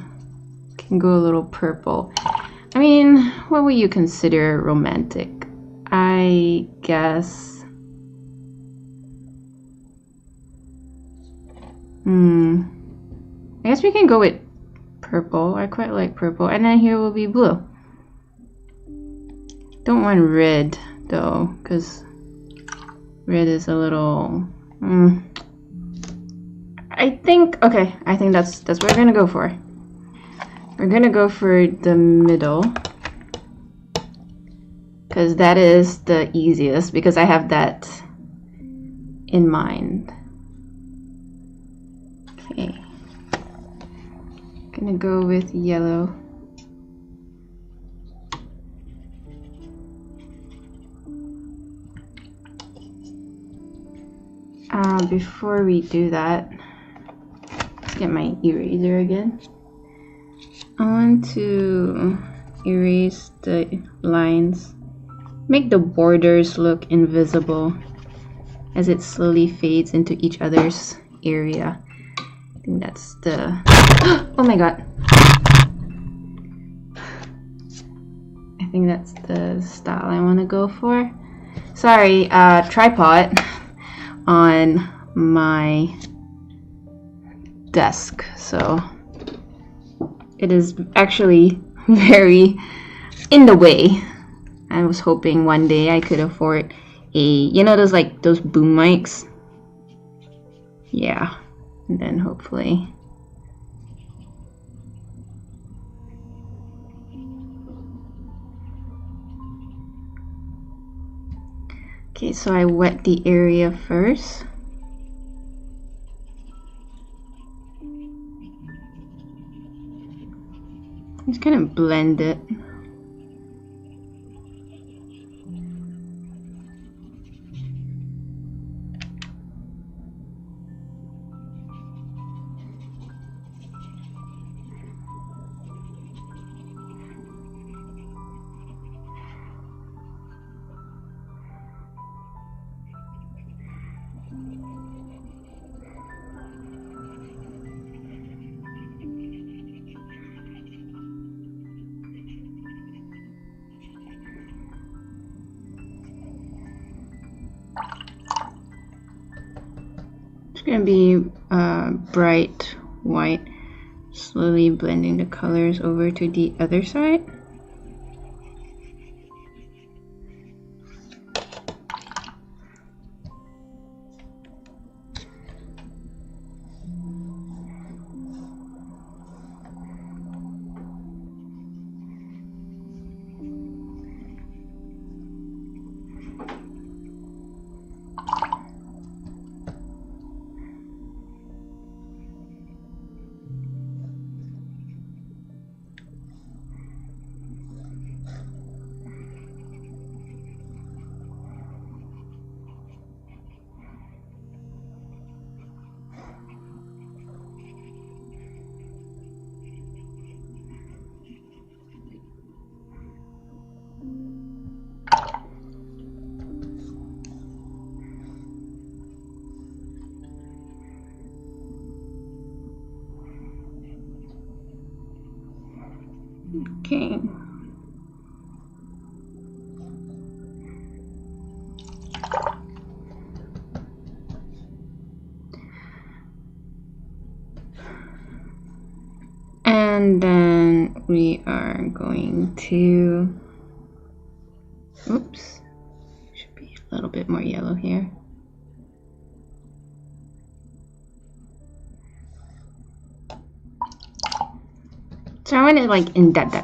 it can go a little purple. I mean, what would you consider romantic? I guess. I guess we can go with purple. I quite like purple. And then here will be blue. Don't want red though, because red is a little. I think that's what we're gonna go for. We're gonna go for the middle because that is the easiest because I have that in mind. Okay, gonna go with yellow. Before we do that, let's get my eraser again. I want to erase the lines, make the borders look invisible as it slowly fades into each other's area. I think that's the... Oh my god! I think that's the style I want to go for. Sorry, tripod on my desk, so it is actually very in the way. I was hoping one day I could afford those boom mics. Yeah, and then hopefully. Okay, so I wet the area first. Just kind of blend it. gonna be bright white, slowly blending the colors over to the other side. Okay. And then we are going to, oops, should be a little bit more yellow here. So I want it like in depth.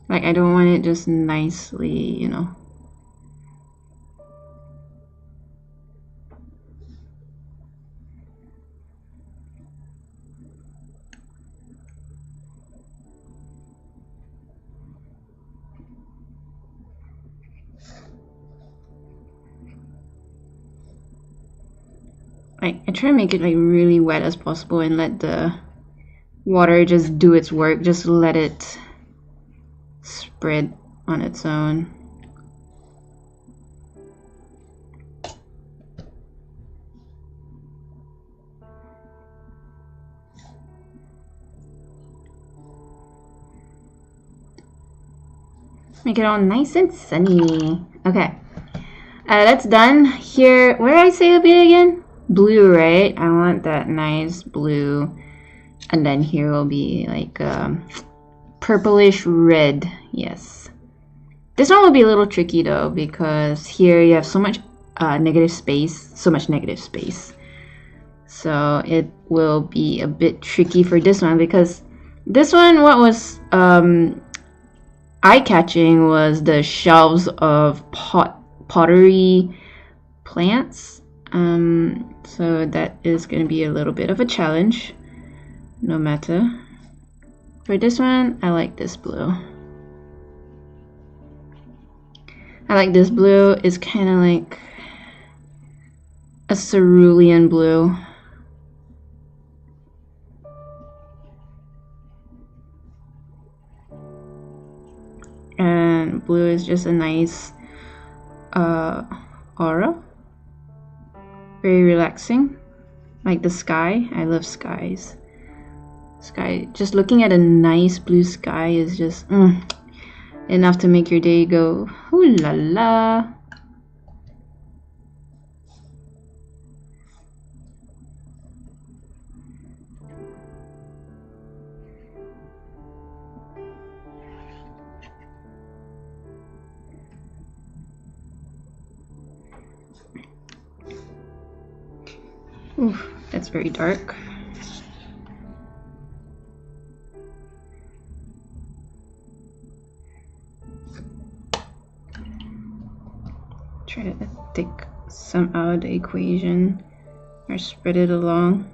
Like I don't want it just nicely, you know. Like I try to make it like really wet as possible and let the water just do its work. Just let it spread on its own. Make it all nice and sunny. Okay, that's done. Here, where did I say it'll be again? Blue, right? I want that nice blue. And then here will be like purplish red. Yes. This one will be a little tricky though, because here you have so much negative space. So it will be a bit tricky for this one, because this one, what was eye-catching was the shelves of pottery plants. So that is going to be a little bit of a challenge, no matter. For this one, I like this blue. I like this blue. It's kind of like a cerulean blue. And blue is just a nice aura. Very relaxing. Like the sky. I love skies. Sky, just looking at a nice blue sky is just enough to make your day go ooh la la. Oof, that's very dark. Try to take some out of the equation or spread it along.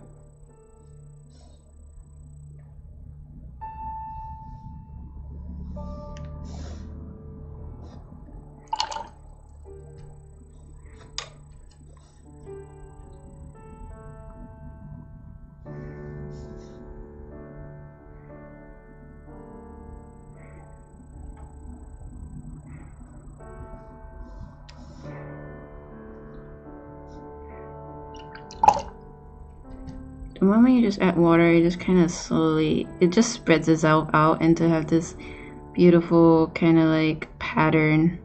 The moment you just add water, it just kind of slowly, it just spreads itself out and to have this beautiful kind of like pattern.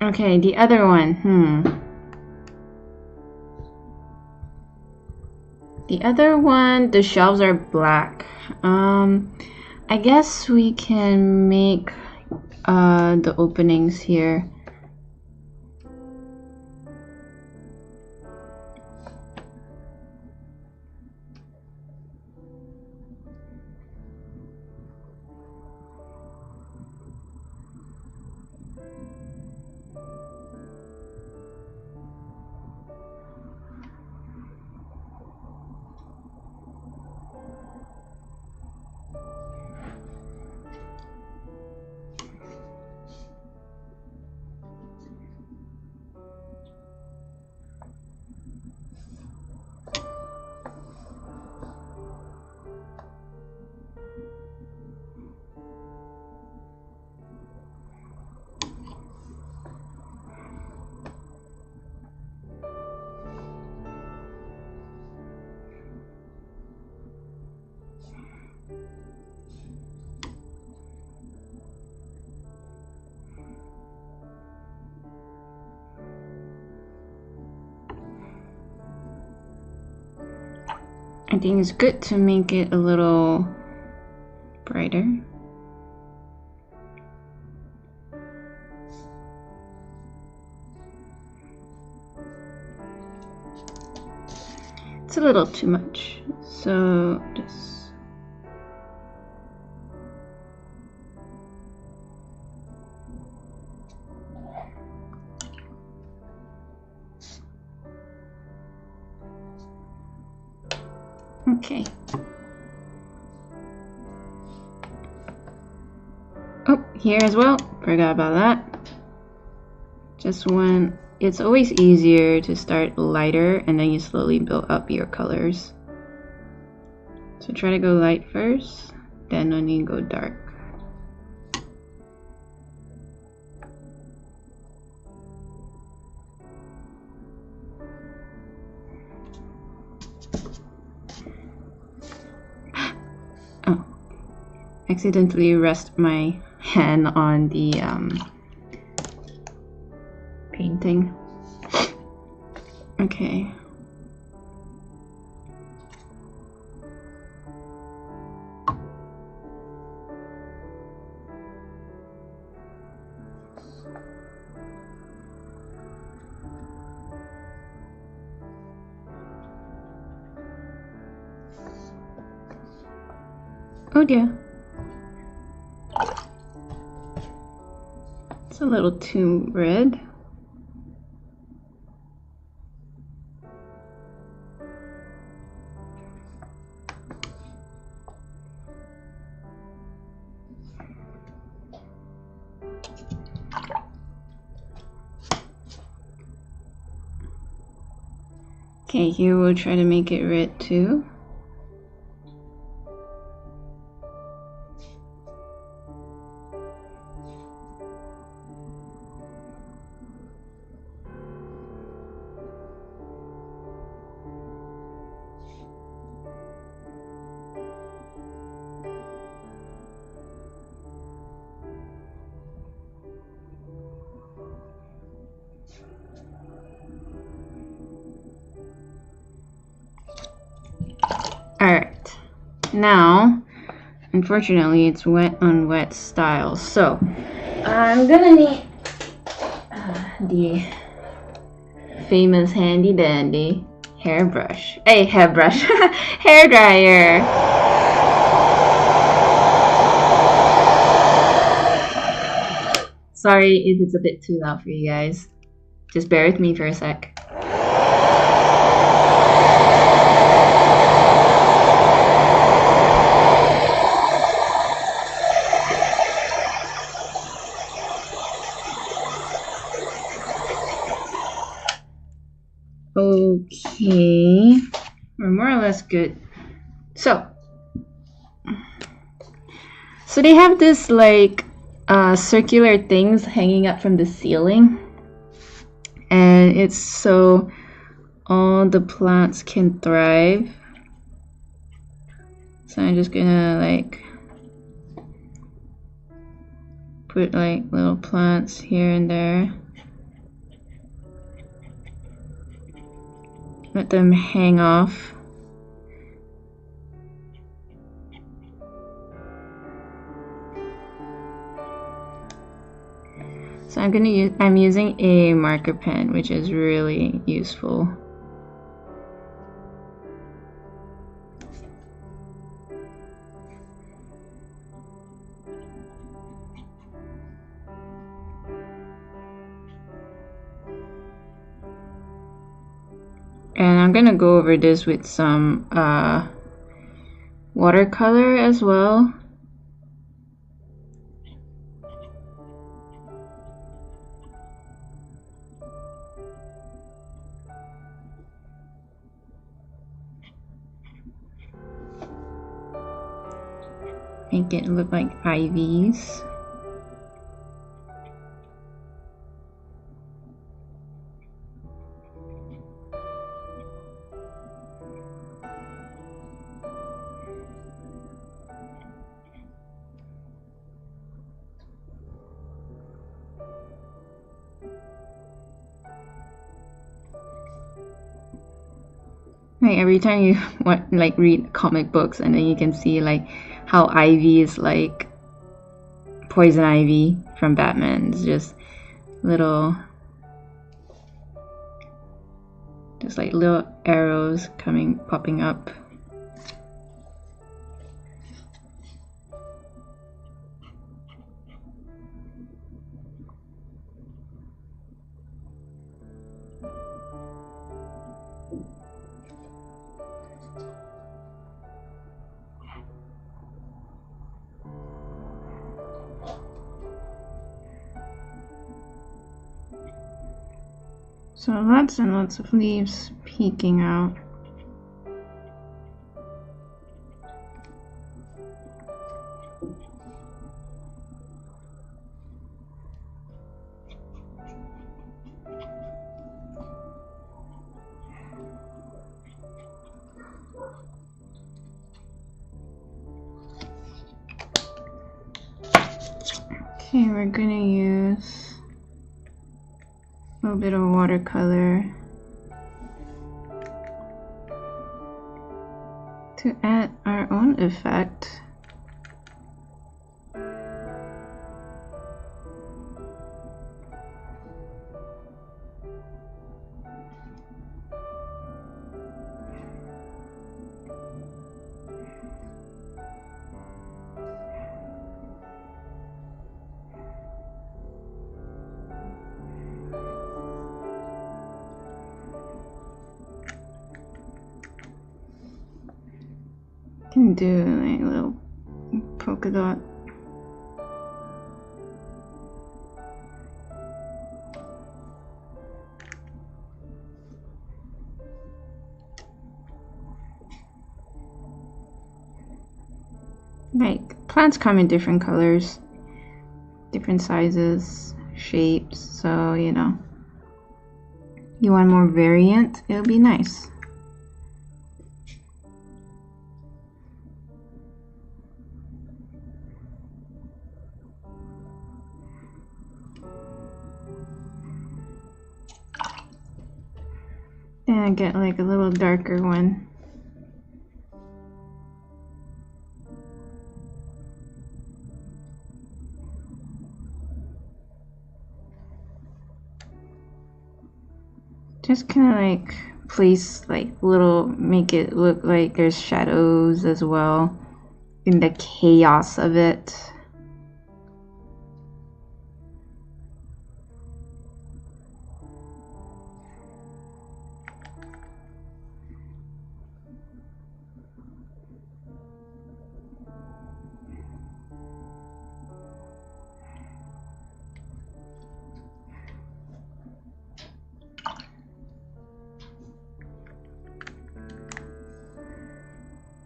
Okay, the other one. The other one, the shelves are black. I guess we can make the openings here. I think it's good to make it a little brighter. It's a little too much, so just okay. Oh, here as well. Forgot about that. Just one. It's always easier to start lighter and then you slowly build up your colors. So try to go light first, then only go dark. Oh, accidentally rest my hand on the painting. Okay. Oh dear. It's a little too red. Okay, here we'll try to make it red too. Alright, now, unfortunately it's wet on wet style, so I'm gonna need the famous handy dandy hairbrush. Hey, hairbrush, hair dryer. Sorry if it's a bit too loud for you guys. Just bear with me for a sec. Okay, we're more or less good. So they have this like circular things hanging up from the ceiling, and it's so all the plants can thrive. So I'm just gonna like put like little plants here and there. let them hang off. So I'm using a marker pen, which is really useful. And I'm gonna go over this with some watercolor as well. Make it look like ivies. Like every time you like read comic books, and then you can see like how Ivy is like Poison Ivy from Batman. It's just little, just like little arrows popping up. So lots and lots of leaves peeking out. Okay, we're gonna use a little bit of watercolor to add our own effect. Can do like a little polka dot. Like plants come in different colors, different sizes, shapes, so you know, you want more variant, it'll be nice. Then I get like a little darker one. Just kind of like place like little, make it look like there's shadows as well in the chaos of it.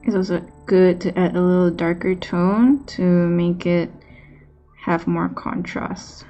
It's also good to add a little darker tone to make it have more contrast.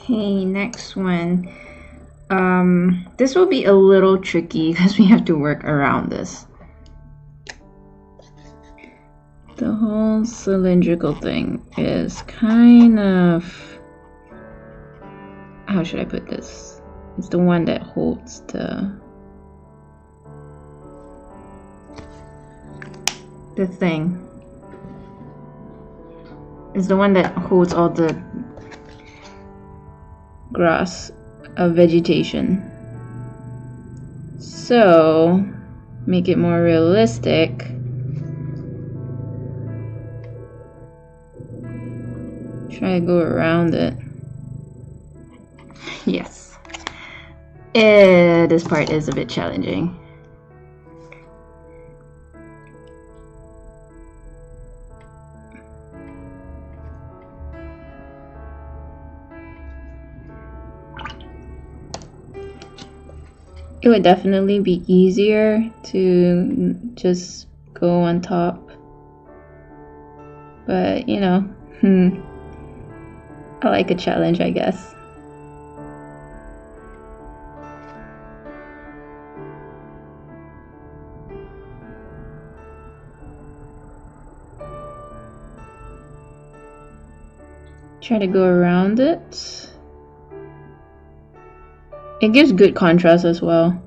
Okay, next one. This will be a little tricky because we have to work around this. The whole cylindrical thing is kind of, how should I put this? It's the one that holds the thing. It's the one that holds all the grass of vegetation. So, make it more realistic. Try to go around it. Yes. This part is a bit challenging. It would definitely be easier to just go on top. But, you know, I like a challenge, I guess. Try to go around it. It gives good contrast as well.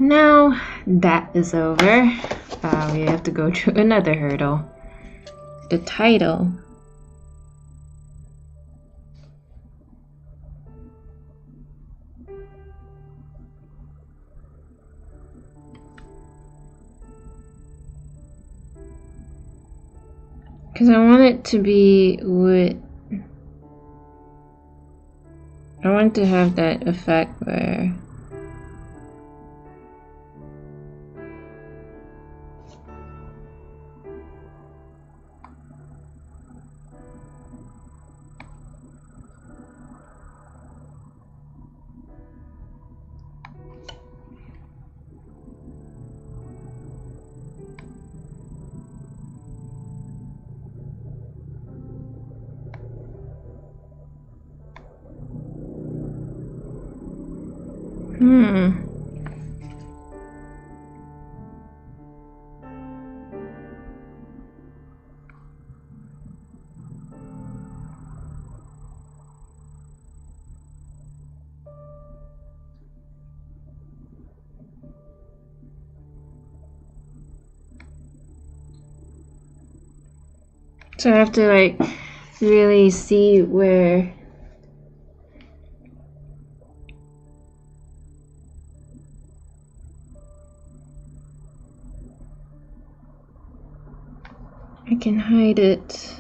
Now that is over, we have to go through another hurdle. The title. Because I want it to be with, I want to have that effect where So I have to like really see where I can hide it.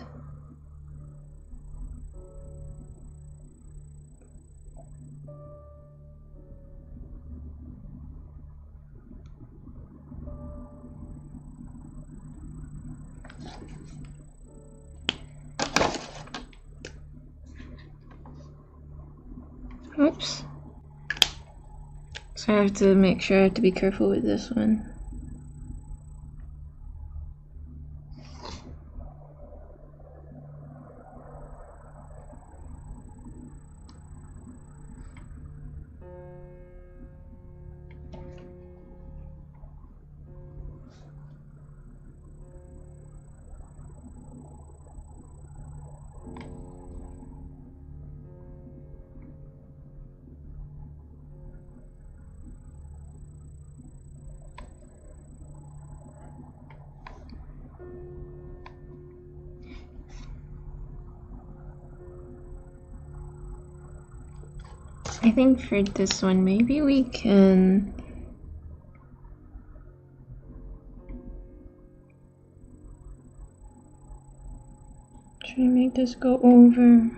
Oops. So I have to make sure I have to be careful with this one. I think for this one, maybe we can try and make this go over.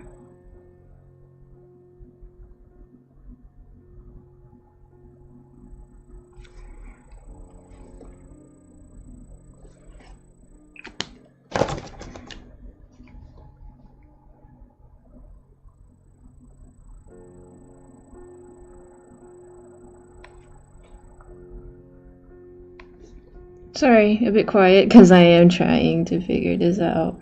Sorry, a bit quiet because I am trying to figure this out.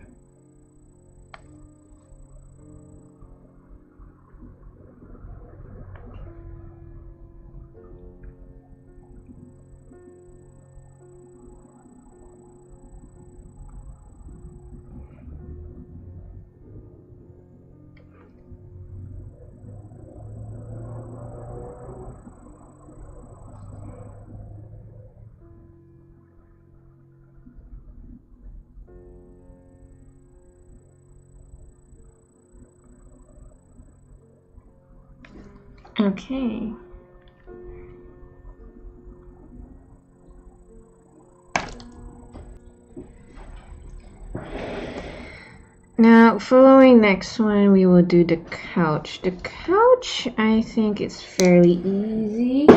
Okay. Now, following next one, we will do the couch. The couch, I think it's fairly easy.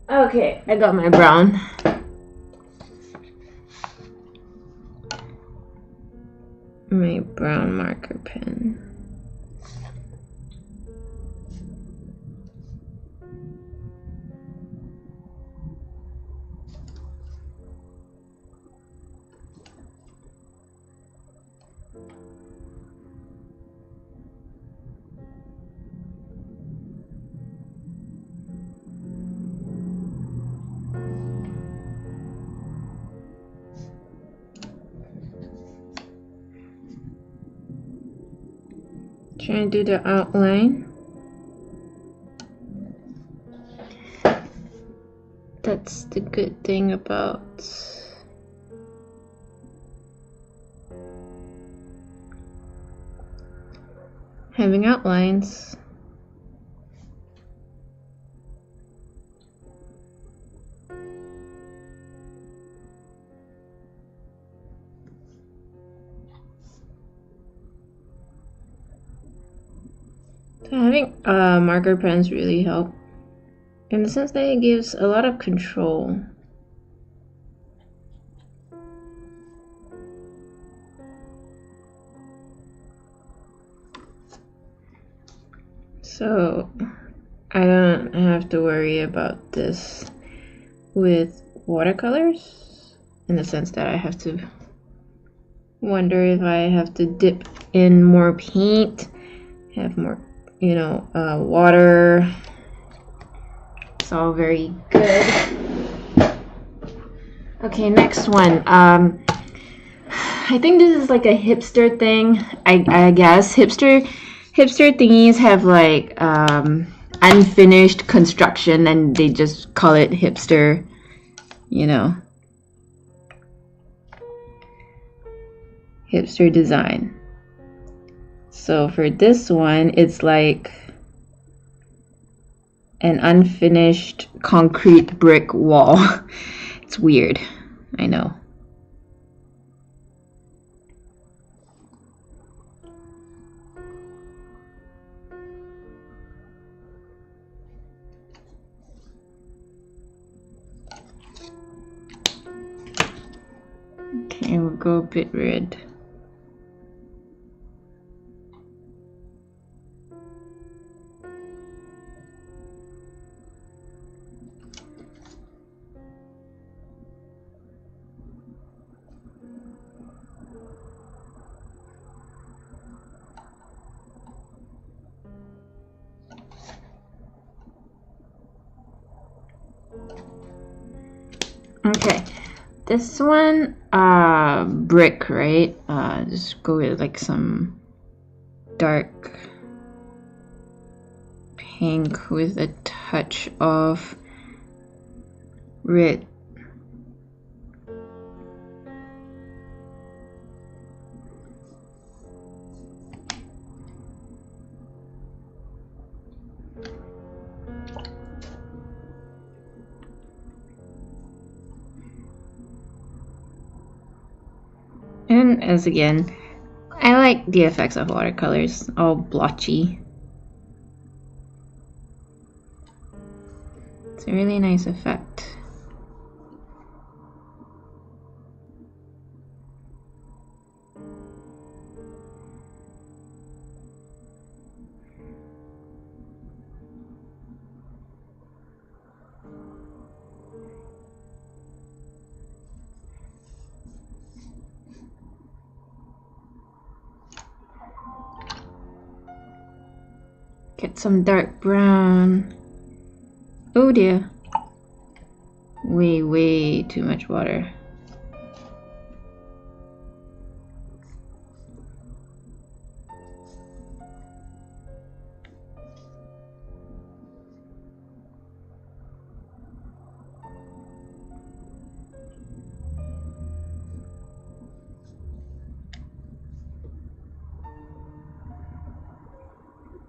Okay, I got my brown. My brown marker pen. Try and do the outline. That's the good thing about having outlines. So having marker pens really help in the sense that it gives a lot of control. So I don't have to worry about this with watercolors in the sense that I have to wonder if I have to dip in more paint, have more, you know, water. It's all very good. Okay, next one. I think this is like a hipster thing. I guess hipster thingies have like unfinished construction and they just call it hipster, you know. hipster design. So for this one, it's like an unfinished concrete brick wall. It's weird, I know. Okay, we'll go a bit red. Okay, this one, brick, right? Just go with like some dark pink with a touch of red. And as again, I like the effects of watercolors, all blotchy. It's a really nice effect. Get some dark brown. Oh dear. Way too much water.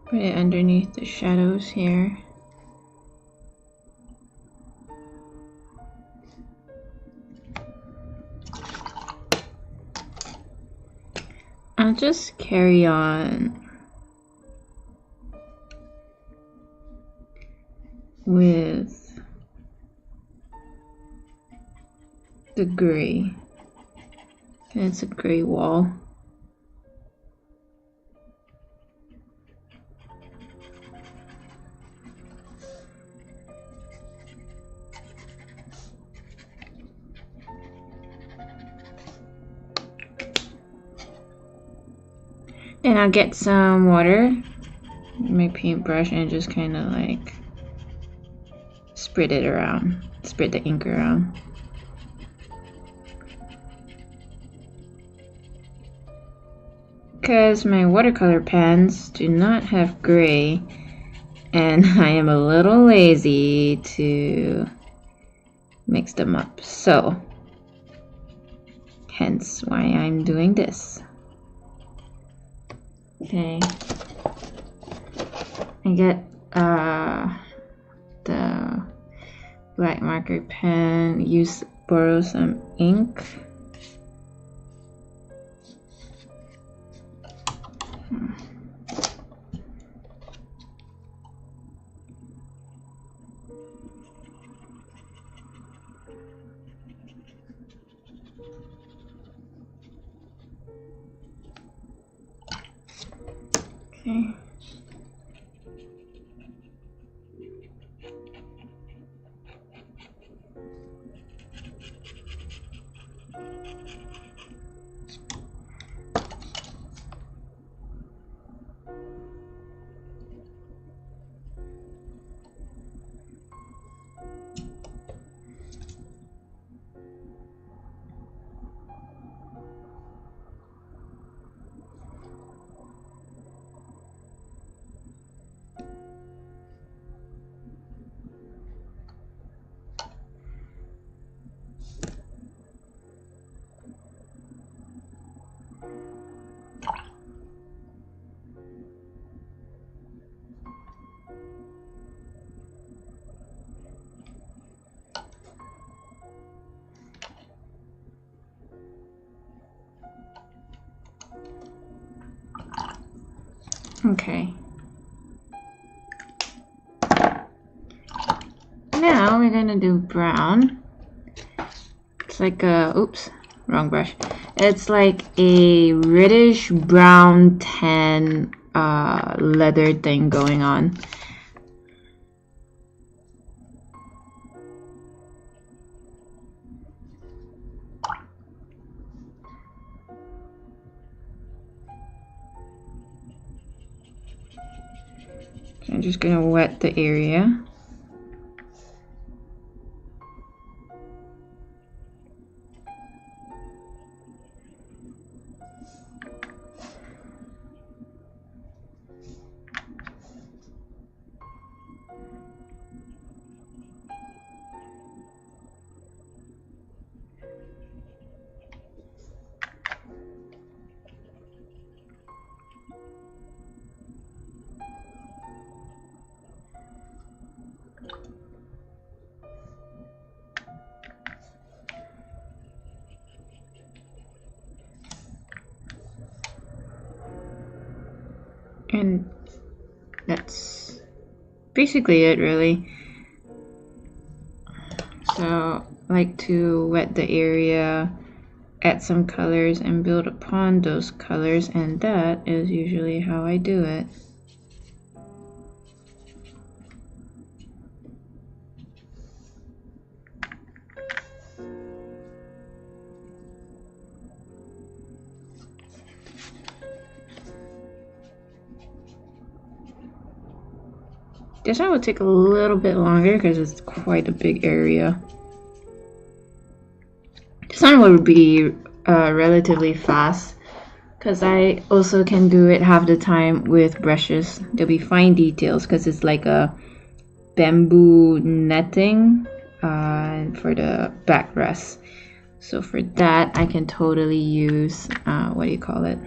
Put it underneath the shadows here. I'll just carry on with the gray. And it's a gray wall. And I'll get some water, my paintbrush, and just kind of like spread it around, spread the ink around. Because my watercolor pens do not have gray, and I am a little lazy to mix them up, so hence why I'm doing this. Okay, I get the black marker pen, borrow some ink. Okay. Okay. Now we're gonna do brown. It's like a, oops, wrong brush. It's like a reddish brown tan leather thing going on. So I'm just gonna wet the area. And that's basically it, really. So I like to wet the area, add some colors, and build upon those colors, and that is usually how I do it. This one will take a little bit longer because it's quite a big area. This one will be relatively fast because I also can do it half the time with brushes. There'll be fine details because it's like a bamboo netting for the backrest. So for that, I can totally use, what do you call it?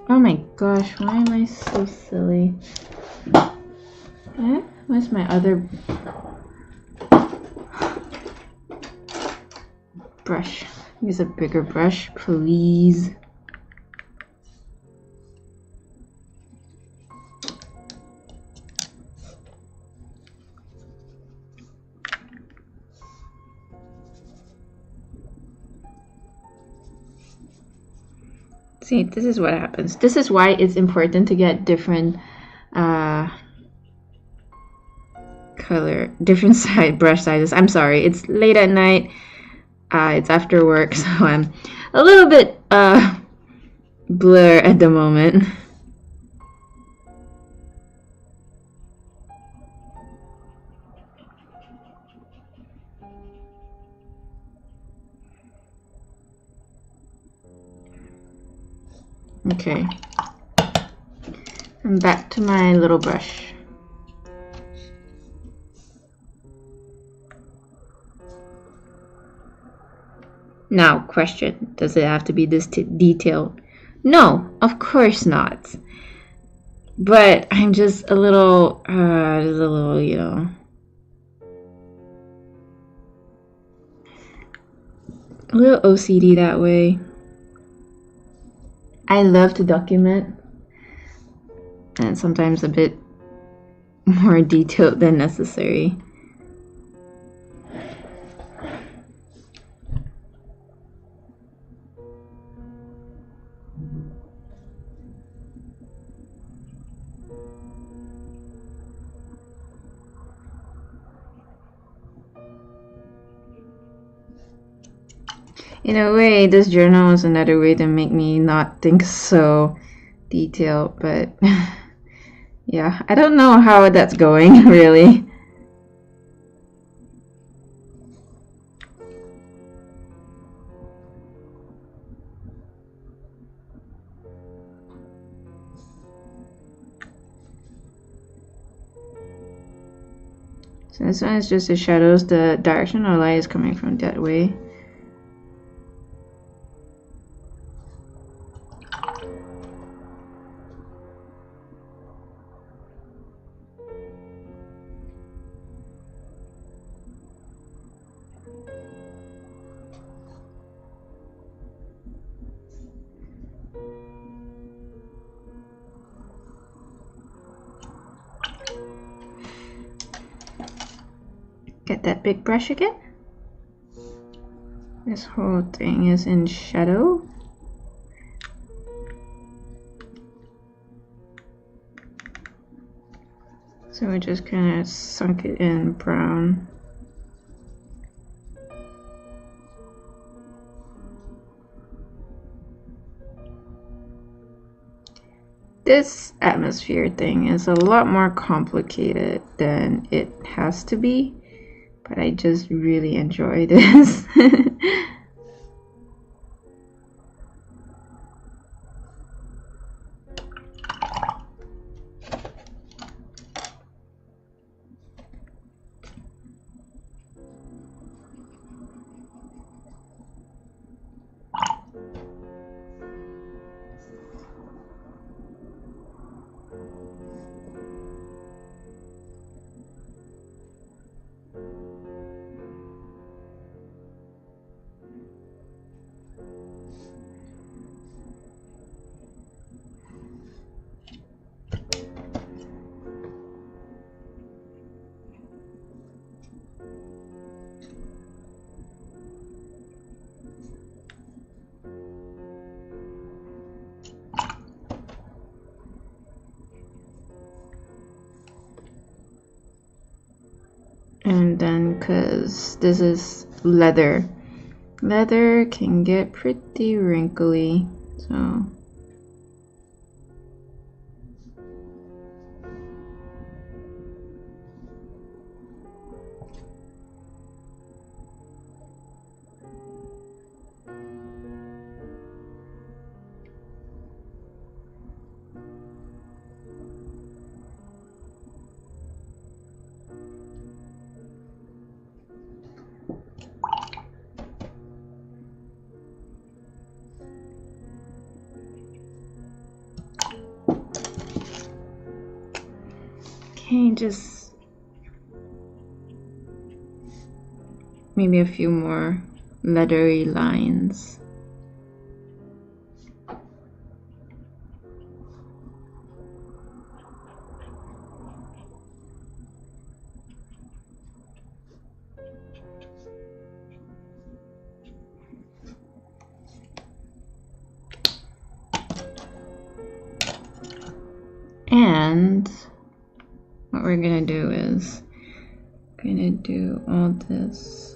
Oh my gosh, why am I so silly? Where's my other brush? Use a bigger brush, please. See, this is what happens. This is why it's important to get different different brush sizes. I'm sorry, it's late at night. It's after work, so I'm a little bit blur at the moment. Okay, and back to my little brush. Now, question, does it have to be this detailed? No, of course not. But I'm just a little, you know, a little OCD that way. I love to document, and sometimes a bit more detailed than necessary. In a way, this journal is another way to make me not think so detailed, but yeah, I don't know how that's going, really. So this one is just the shadows, the direction of light is coming from that way. get that big brush again. This whole thing is in shadow. So we just kind of sunk it in brown. This atmosphere thing is a lot more complicated than it has to be, but I just really enjoy this. And then, because this is leather, leather can get pretty wrinkly, so okay, just maybe a few more leathery lines. And what we're gonna do is gonna do all this.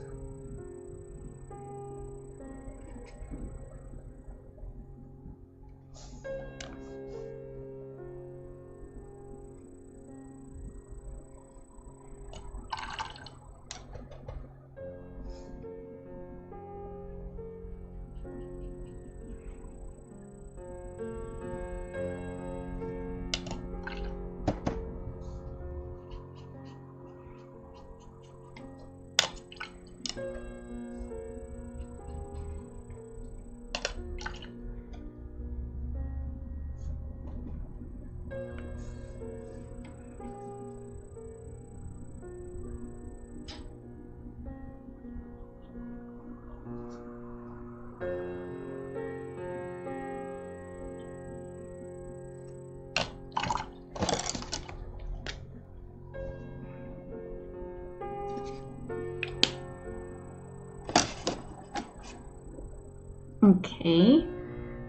Okay,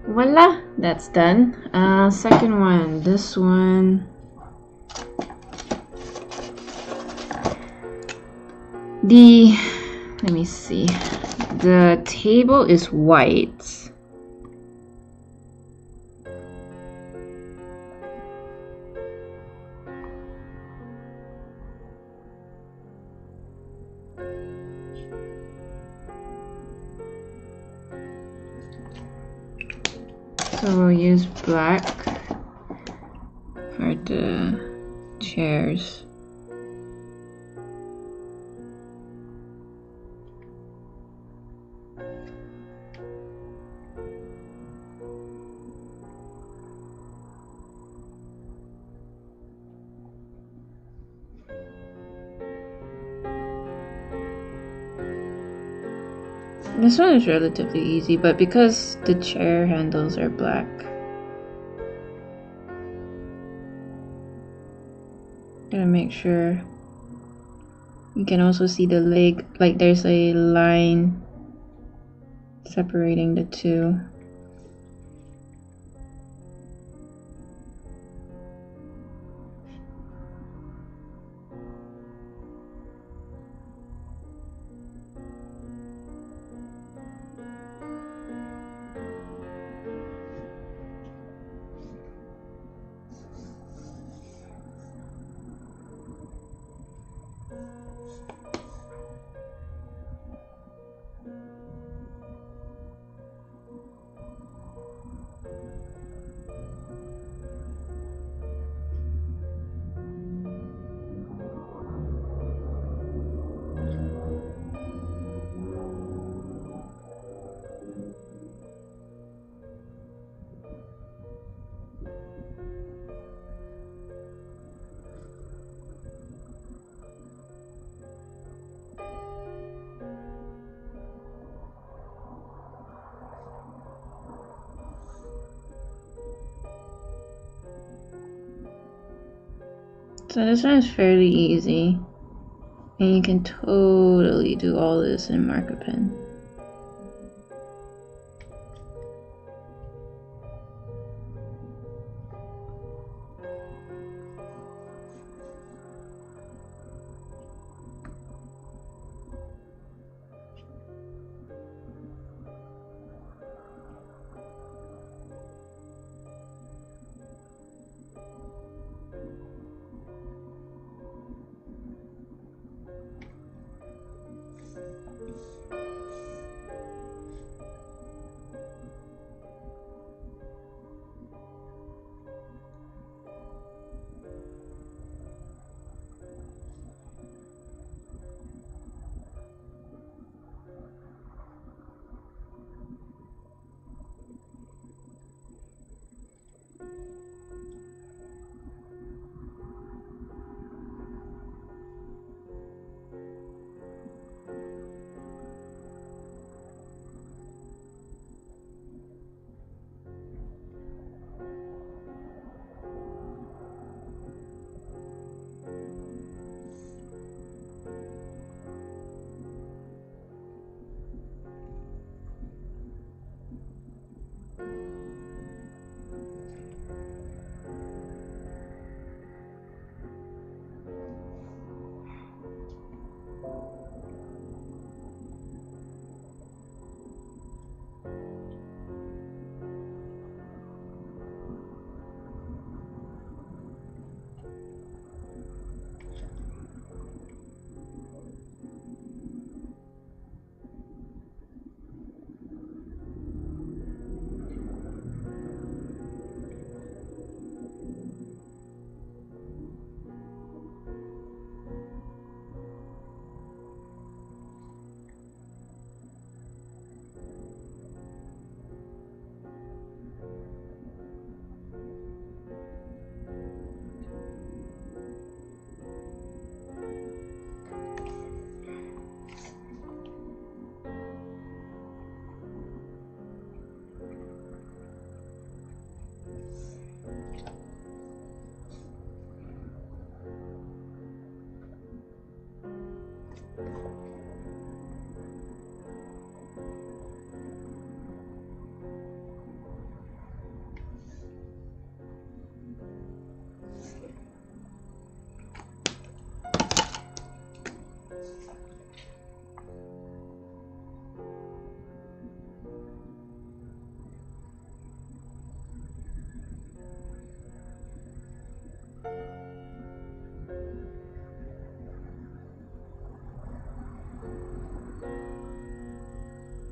voila, that's done. Second one, this one. Let me see, the table is white. So we'll use black for the chairs. This one is relatively easy, but because the chair handles are black, gotta make sure You can also see the leg, like there's a line separating the two. So this one is fairly easy, and you can totally do all this in marker pen.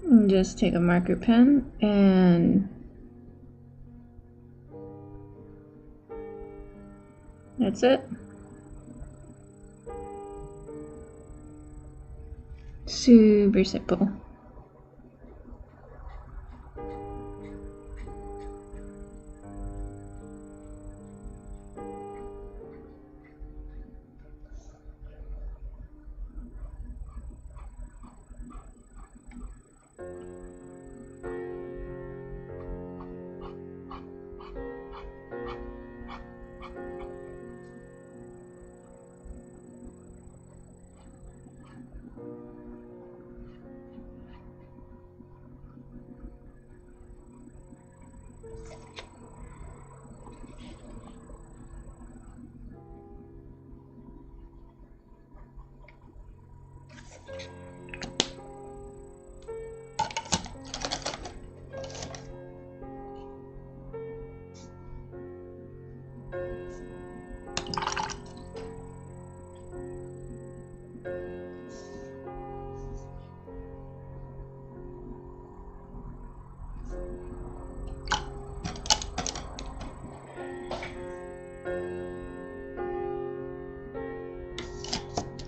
And just take a marker pen and that's it. Super simple.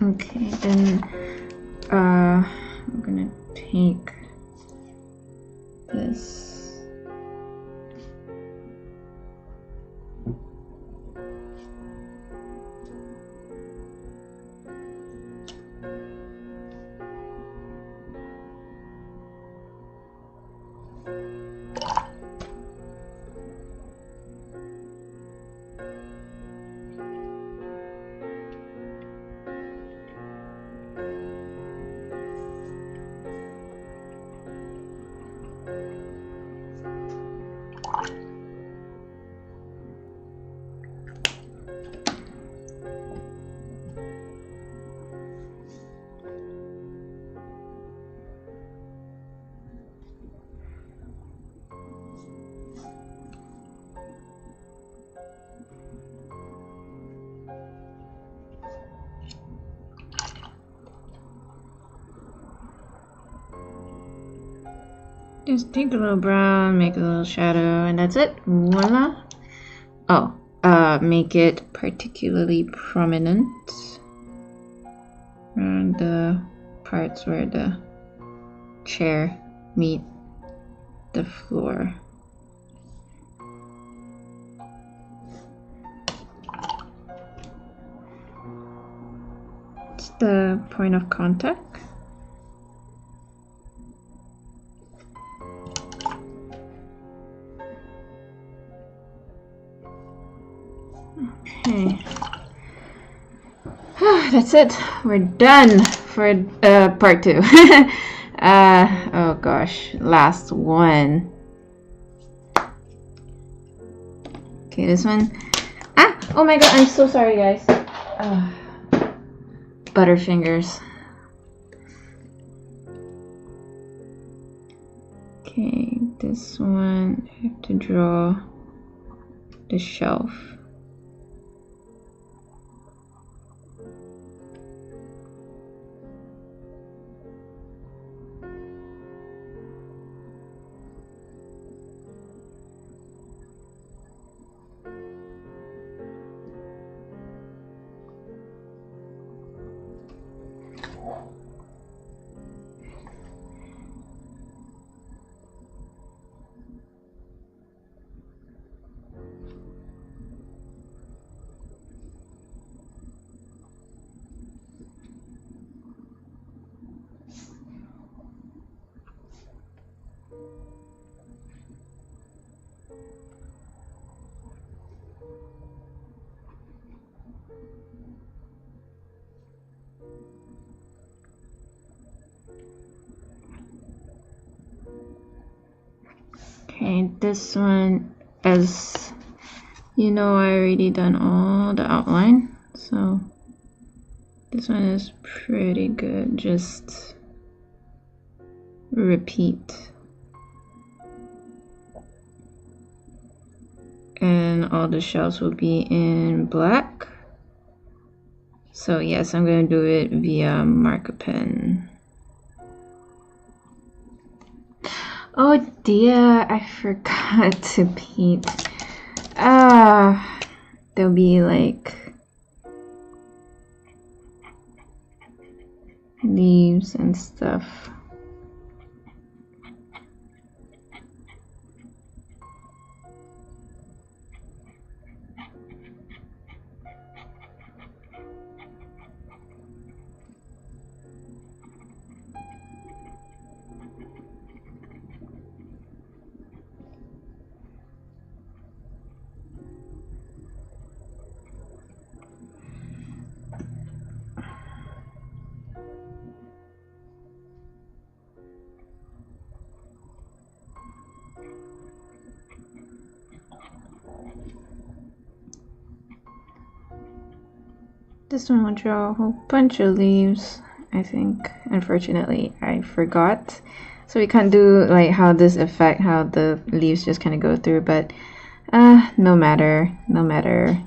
Okay, then I'm gonna take this. Just take a little brown, make a little shadow, and that's it. Voila. Oh, make it particularly prominent around the parts where the chair meet the floor. It's the point of contact. Okay. That's it. We're done for part 2. Oh gosh, last one. Okay, this one. Ah! Oh my god, I'm so sorry, guys. Butterfingers. Okay, this one, I have to draw the shelf. Okay, this one, as you know, I already done all the outline, so this one is pretty good. Just repeat, and all the shells will be in black. So yes, I'm going to do it via marker pen. Oh dear, I forgot to paint. There'll be like leaves and stuff. This one will draw a whole bunch of leaves, I think. Unfortunately, I forgot. So we can't do like how this affect how the leaves just kind of go through, but no matter, no matter.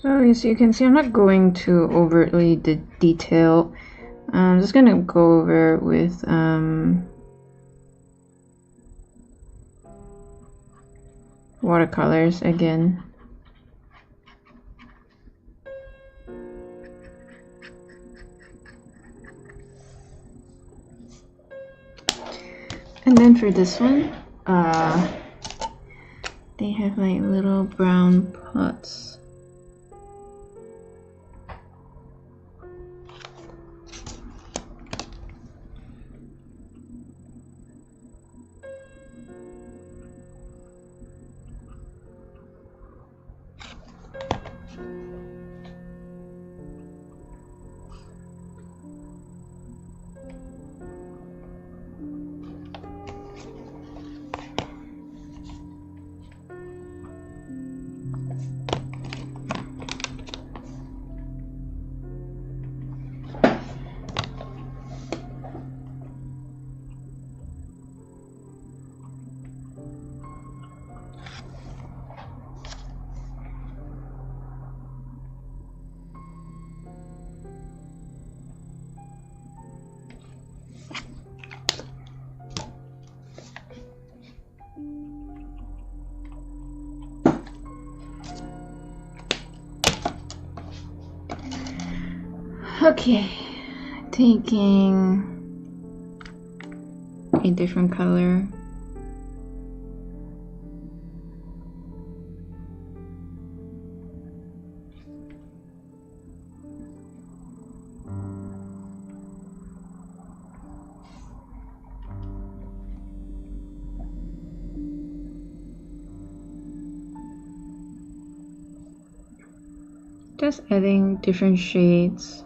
So as you can see, I'm not going too overtly detailed. I'm just gonna go over with watercolors again. And then for this one, they have like little brown pots. Okay, taking a different color. Just adding different shades.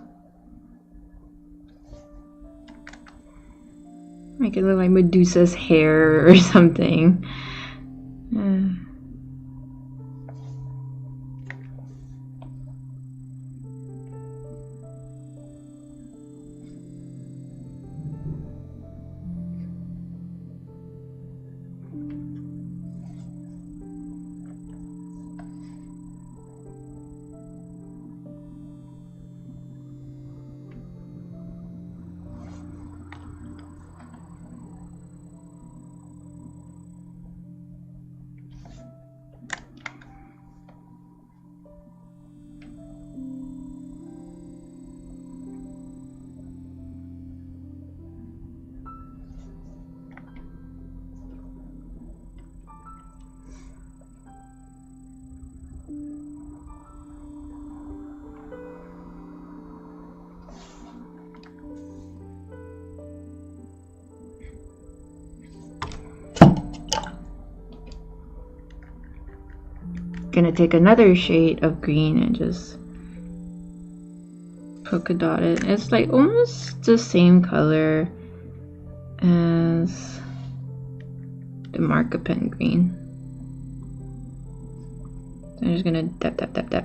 Make it look like Medusa's hair or something. Gonna take another shade of green and just polka dot it. It's like almost the same color as the marker pen green. So I'm just gonna dab dab dab dab.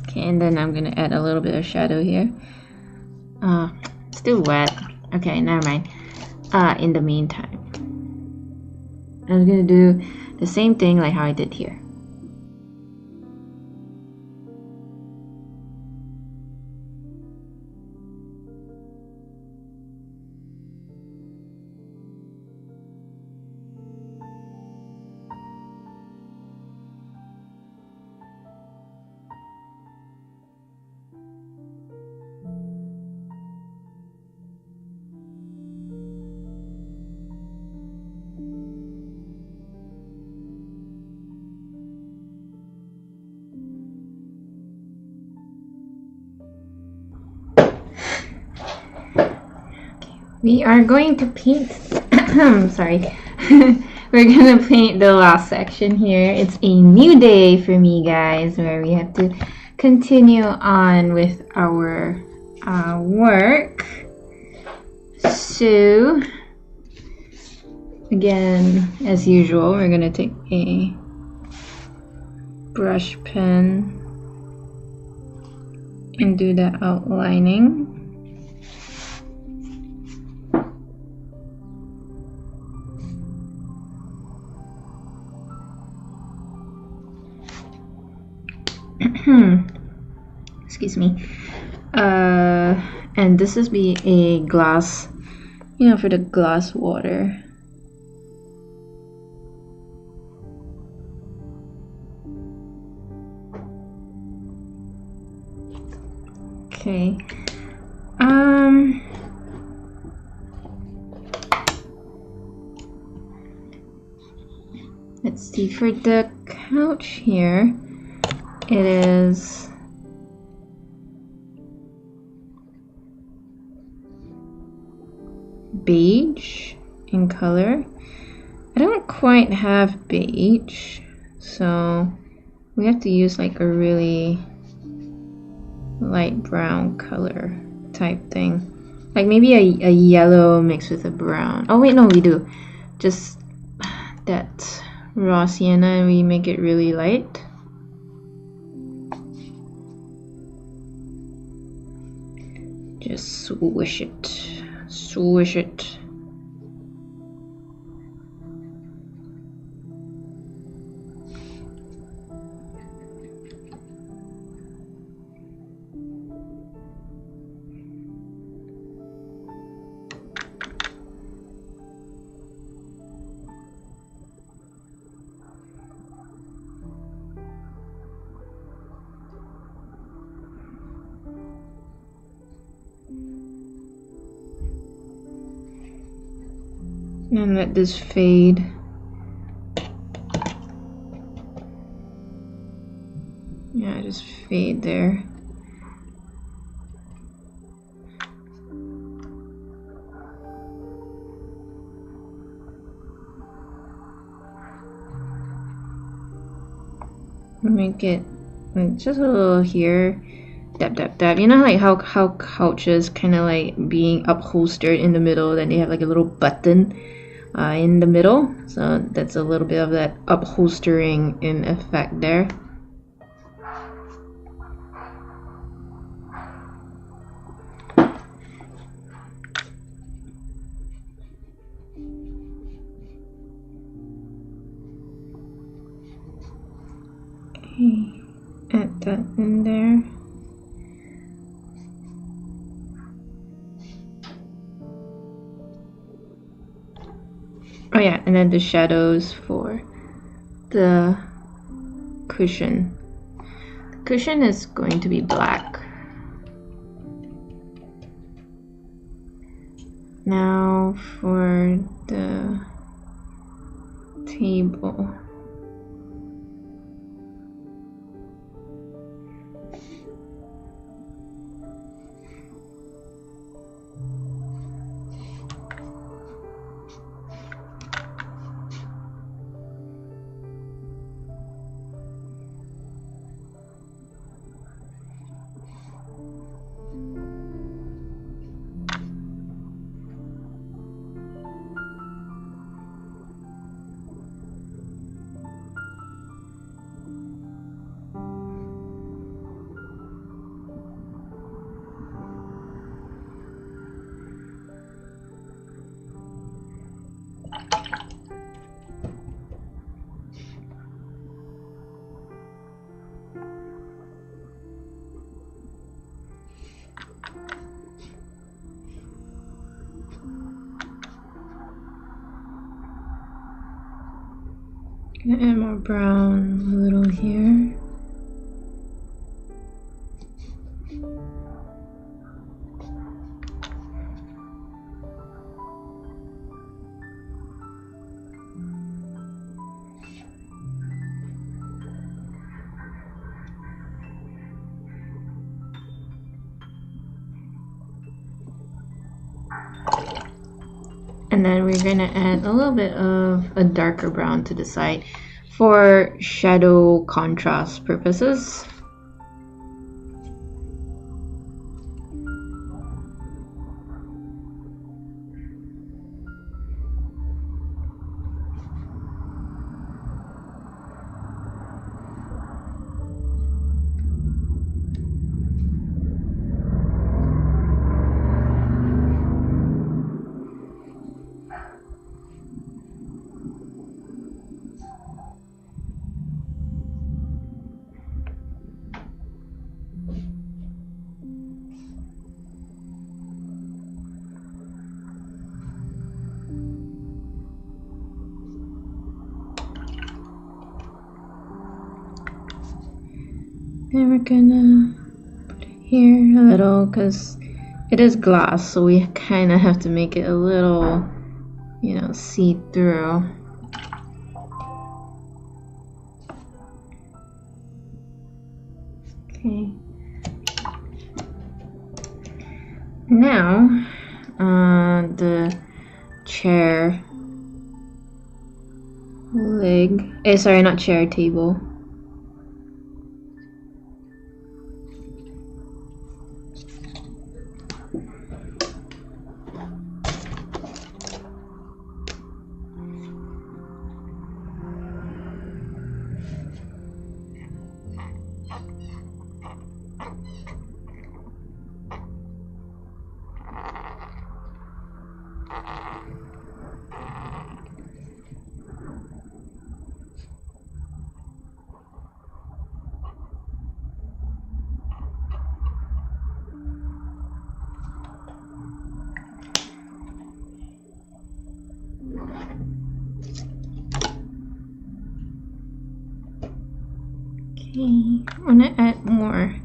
Okay, and then I'm gonna add a little bit of shadow here. Still wet. Okay, never mind. In the meantime, I'm gonna do the same thing like how I did here. we are going to paint. Sorry. We're gonna paint the last section here. It's a new day for me, guys, where we have to continue on with our work. So, again, as usual, we're gonna take a brush pen and do the outlining. Excuse me. And this is be a glass, you know, for the glass water. Okay. Let's see, for the couch here, it is beige in color. I don't quite have beige, so we have to use like a really light brown color type thing, like maybe a yellow mixed with a brown. Oh wait, no, we do just that raw sienna and we make it really light. Just swish it, swish it. And let this fade. Yeah, just fade there. Make it like just a little here. Dab, dab, dab. You know, like how couches kind of like being upholstered in the middle, then they have like a little button in the middle, so that's a little bit of that upholstering in effect there. Okay, add that in there. Oh yeah, and then the shadows for the cushion. The cushion is going to be black. Now for the table. Gonna add more brown a little here. and then we're gonna add a little bit of a darker brown to the side for shadow contrast purposes. And we're gonna put it here a little because it is glass, so we kind of have to make it a little, you know, see through. Okay. Now, the chair leg. Sorry, not chair, table. Okay, I want to add more.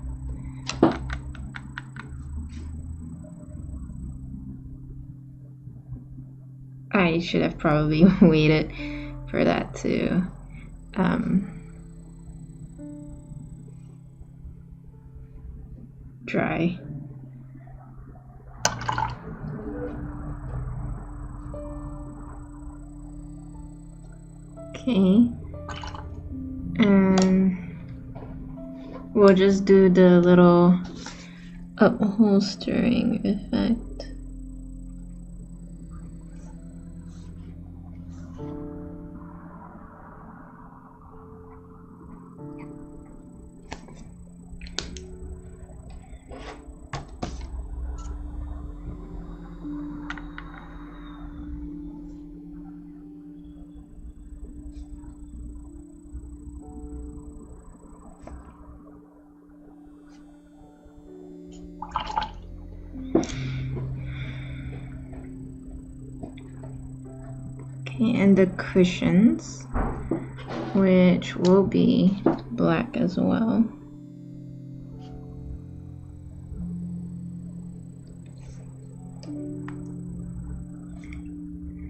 I should have probably waited for that to dry. Okay, and we'll just do the little upholstering effect. Okay, and the cushions, which will be black as well.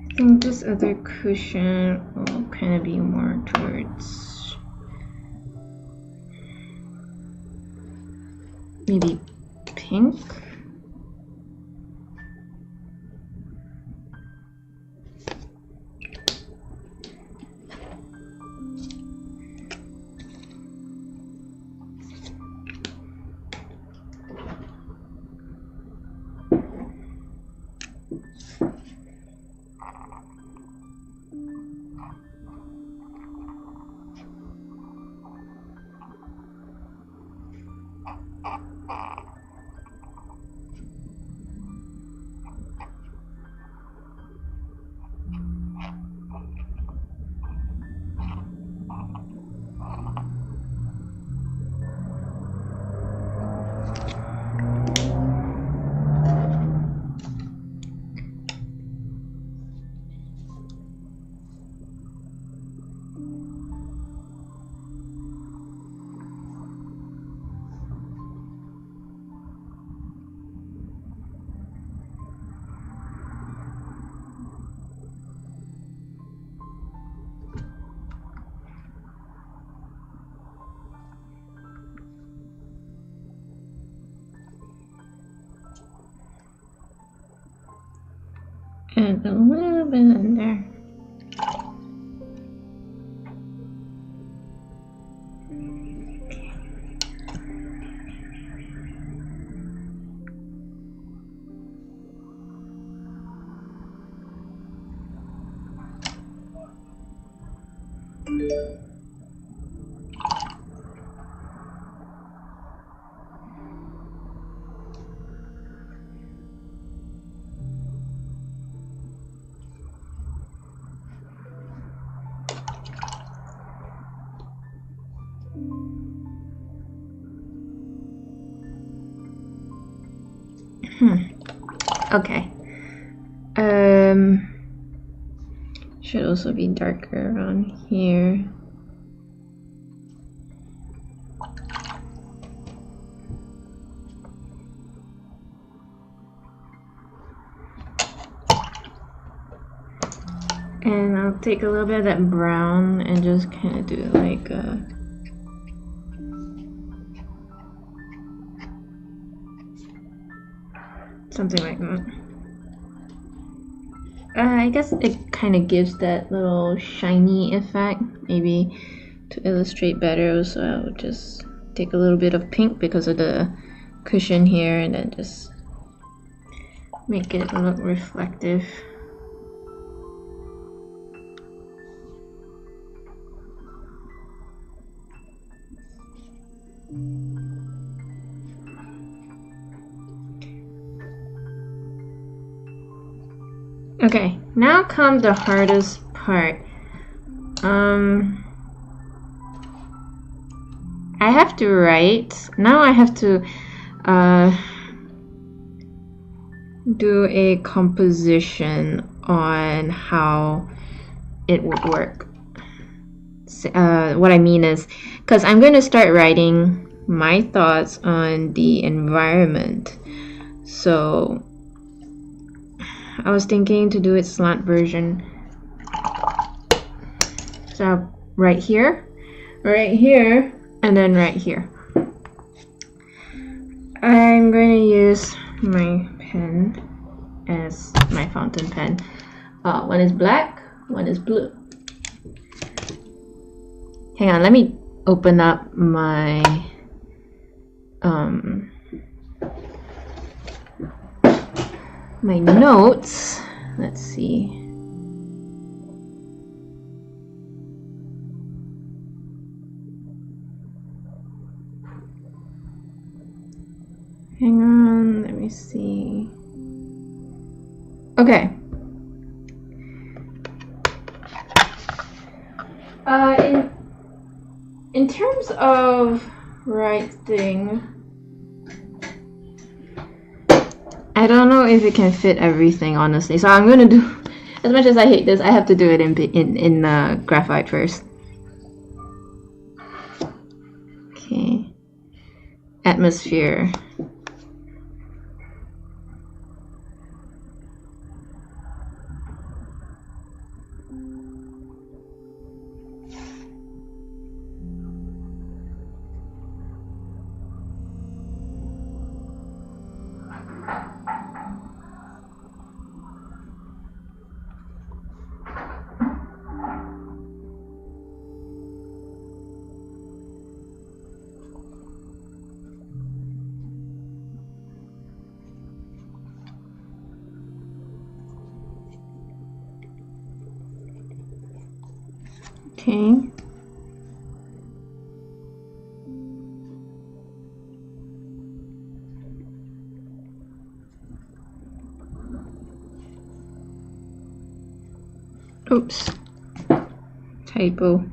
I think this other cushion will kind of be more towards maybe pink. And a little bit in there. Okay. Should also be darker around here. And I'll take a little bit of that brown and just kind of do like a something like that. I guess it kind of gives that little shiny effect. Maybe to illustrate better, so I'll just take a little bit of pink because of the cushion here and then just make it look reflective. Okay, now comes the hardest part. I have to write. Now I have to do a composition on how it would work. What I mean is, because I'm going to start writing my thoughts on the environment. So I was thinking to do it slant version. So right here, and then right here. I'm going to use my pen as my fountain pen. One is black, one is blue. Hang on, let me open up my my notes. Let's see. Hang on, let me see. Okay. In terms of writing, I don't know if it can fit everything, honestly. So I'm gonna do, as much as I hate this, I have to do it in graphite first. Okay. Atmosphere. Okay. Oops. Typo.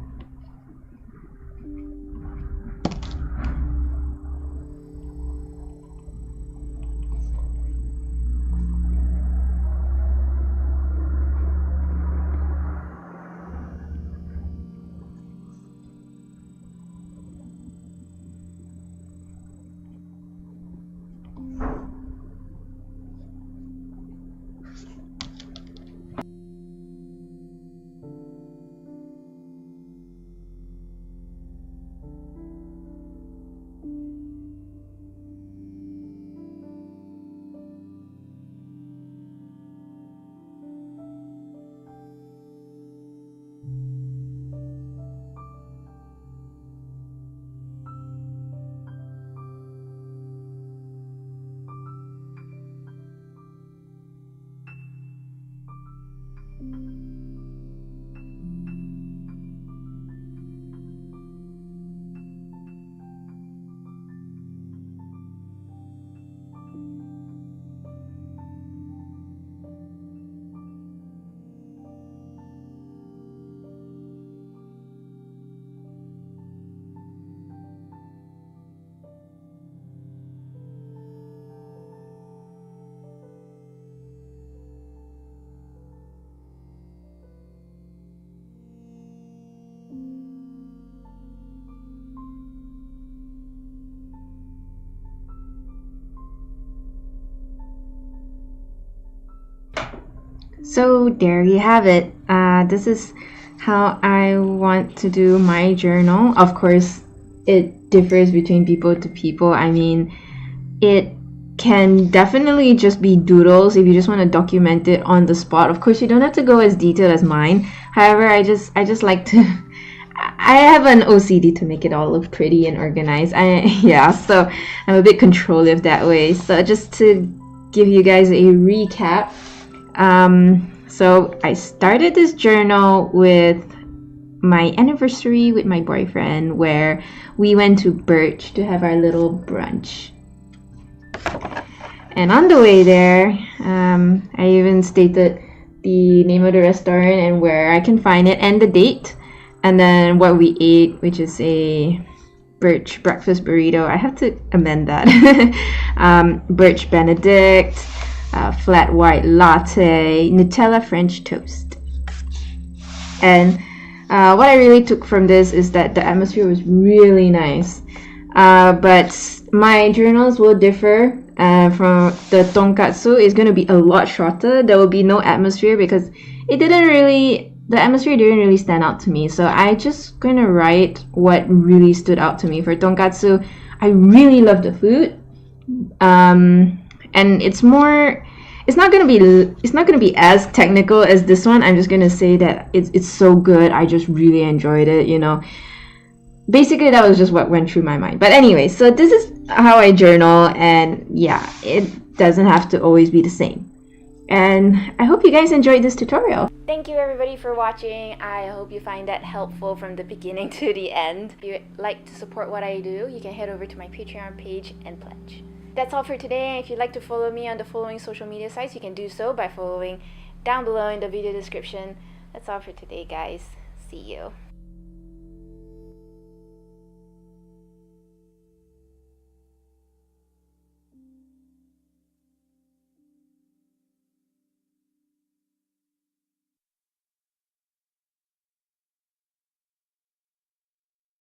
So there you have it. This is how I want to do my journal. Of course, it differs between people to people. I mean, it can definitely just be doodles if you just want to document it on the spot. Of course, you don't have to go as detailed as mine. However, I just like to I have an OCD to make it all look pretty and organized. So I'm a bit controlling that way. So just to give you guys a recap, so I started this journal with my anniversary with my boyfriend, where we went to Birch to have our little brunch. And on the way there, I even stated the name of the restaurant and where I can find it and the date, and then what we ate, which is a Birch breakfast burrito. I have to amend that. Birch Benedict, flat white latte, Nutella French toast. And what I really took from this is that the atmosphere was really nice. But my journals will differ. From the tonkatsu is going to be a lot shorter. There will be no atmosphere because the atmosphere didn't really stand out to me. So I just going to write what really stood out to me. For tonkatsu, I really love the food. And it's not going to be as technical as this one. I'm just going to say that it's so good. I just really enjoyed it, you know. Basically, that was just what went through my mind. But anyway, so this is how I journal, and yeah, it doesn't have to always be the same. And I hope you guys enjoyed this tutorial. Thank you everybody for watching. I hope you find that helpful from the beginning to the end. If you'd like to support what I do, you can head over to my Patreon page and pledge. That's all for today. If you'd like to follow me on the following social media sites, you can do so by following down below in the video description. That's all for today, guys. See you.